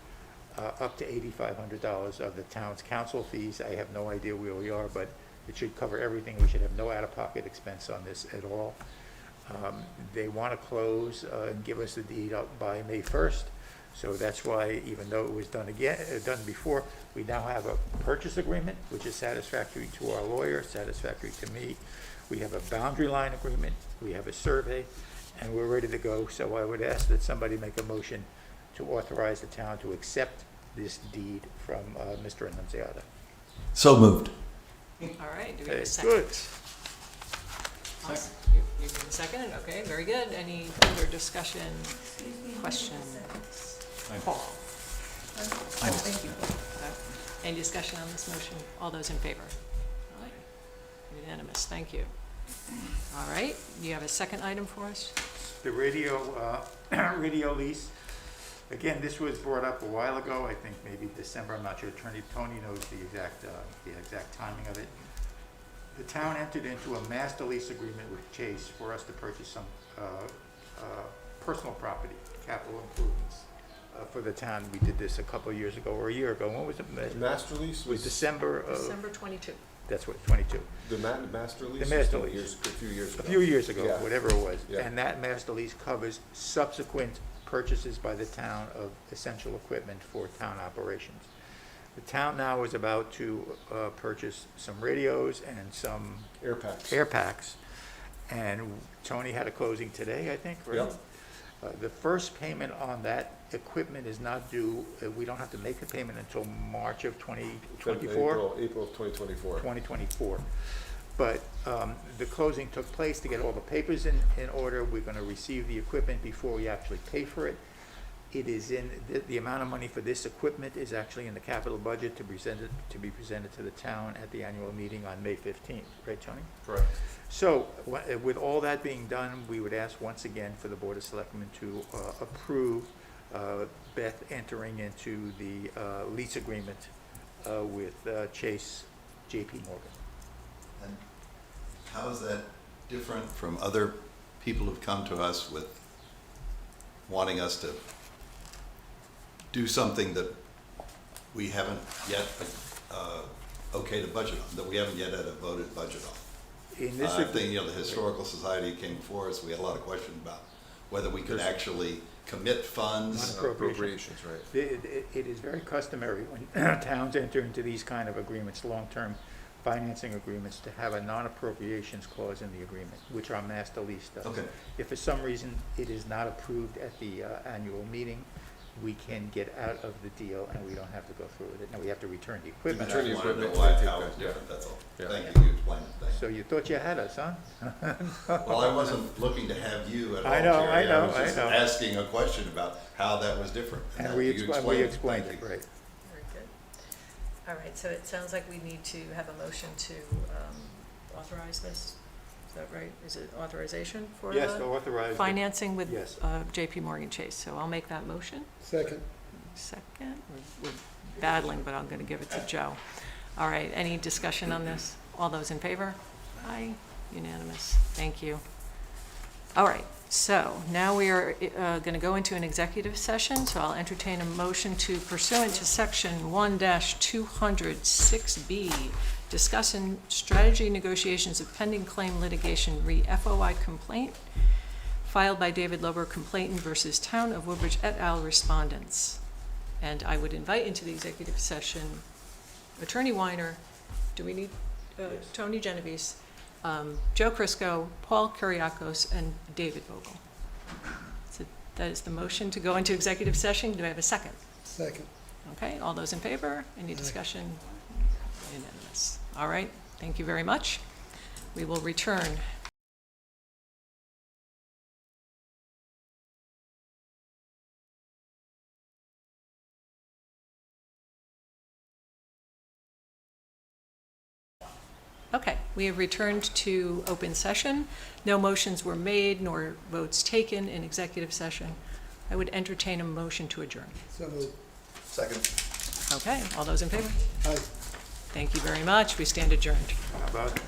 up to $8,500 of the town's council fees. I have no idea where we are, but it should cover everything. We should have no out-of-pocket expense on this at all. They want to close and give us the deed up by May 1st. So that's why, even though it was done before, We now have a purchase agreement, which is satisfactory to our lawyer, satisfactory to me. We have a boundary line agreement, we have a survey, and we're ready to go. So I would ask that somebody make a motion to authorize the town to accept this deed from Mr. Annunziata. So moved. All right, do we have Okay, a second? good. Awesome. You give a second? Okay, very good. Any further discussion, questions? Paul? Thank you. Any discussion on this motion? All those in favor? All right. Unanimous, thank you. All right, you have a second item for us? The radio lease. Again, this was brought up a while ago, I think maybe December, I'm not sure. Attorney Tony knows the exact timing of it. The town entered into a master lease agreement with Chase for us to purchase some personal property, capital improvements for the town. We did this a couple of years ago, or a year ago. When was it? Master lease It was was, December of, December 22. that's what, 22. the master lease? The master was lease. a few years ago. A few years ago, Yeah. whatever it was. Yeah. And that master lease covers subsequent purchases by the town of essential equipment for town operations. The town now is about to purchase some radios and some Air packs. air packs. And Tony had a closing today, I think, right? Yep. The first payment on that equipment is not due, we don't have to make the payment until March of 2024. April of 2024. 2024. But the closing took place to get all the papers in order. We're going to receive the equipment before we actually pay for it. It is in, the amount of money for this equipment is actually in the capital budget to be presented to the town at the annual meeting on May 15th. Right, Tony? Correct. So with all that being done, we would ask once again for the Board of Selectmen to approve Beth entering into the lease agreement with Chase JP Morgan. And how is that different from other people who've come to us with wanting us to do something that we haven't yet okayed a budget on, that we haven't yet had a voted budget on? In this I think, the Historical Society came before us, we had a lot of questions about whether we could actually commit funds. Appropriations, right. It is very customary when towns enter into these kind of agreements, long-term financing agreements, to have a non-appropriations clause in the agreement, which our master lease does. Okay. If for some reason it is not approved at the annual meeting, we can get out of the deal and we don't have to go through with it. Now, we have to return the equipment. Return the I wanted to know equipment, why, how it's yeah. different, that's all. Yeah. Thank you, you explained it, thank So you thought you had us, huh? you. Well, I wasn't looking to have you at all, I know, Jerry. I know, was I just know. asking a question about how that was different. And that we you explained it, Thank you. right. Very good. All right, so it sounds like we need to have a motion to authorize this. Is that right? Is it authorization for Yes, the to authorize. financing with Yes. JP Morgan Chase? So I'll make that motion. Second. Second. We're battling, but I'm going to give it to Joe. All right, any discussion on this? All those in favor? Aye, unanimous. Thank you. All right, so now we are going to go into an executive session, so I'll entertain a motion to pursuant to section 1-206B, discuss in strategy negotiations of pending claim litigation re FOI complaint filed by David Lober, complainant versus Town of Woodbridge et al. Respondents. And I would invite into the executive session Attorney Weiner, do we need Tony Genovese, Joe Crisco, Paul Kuriakos, and David Vogel. So that is the motion to go into executive session. Do I have a second? Second. Okay, all those in favor? Any discussion? Unanimous. All right, thank you very much. We will return. Okay, we have returned to open session. No motions were made nor votes taken in executive session. I would entertain a motion to adjourn. So moved. Second. Okay, all those in favor? Aye. Thank you very much. We stand adjourned. How about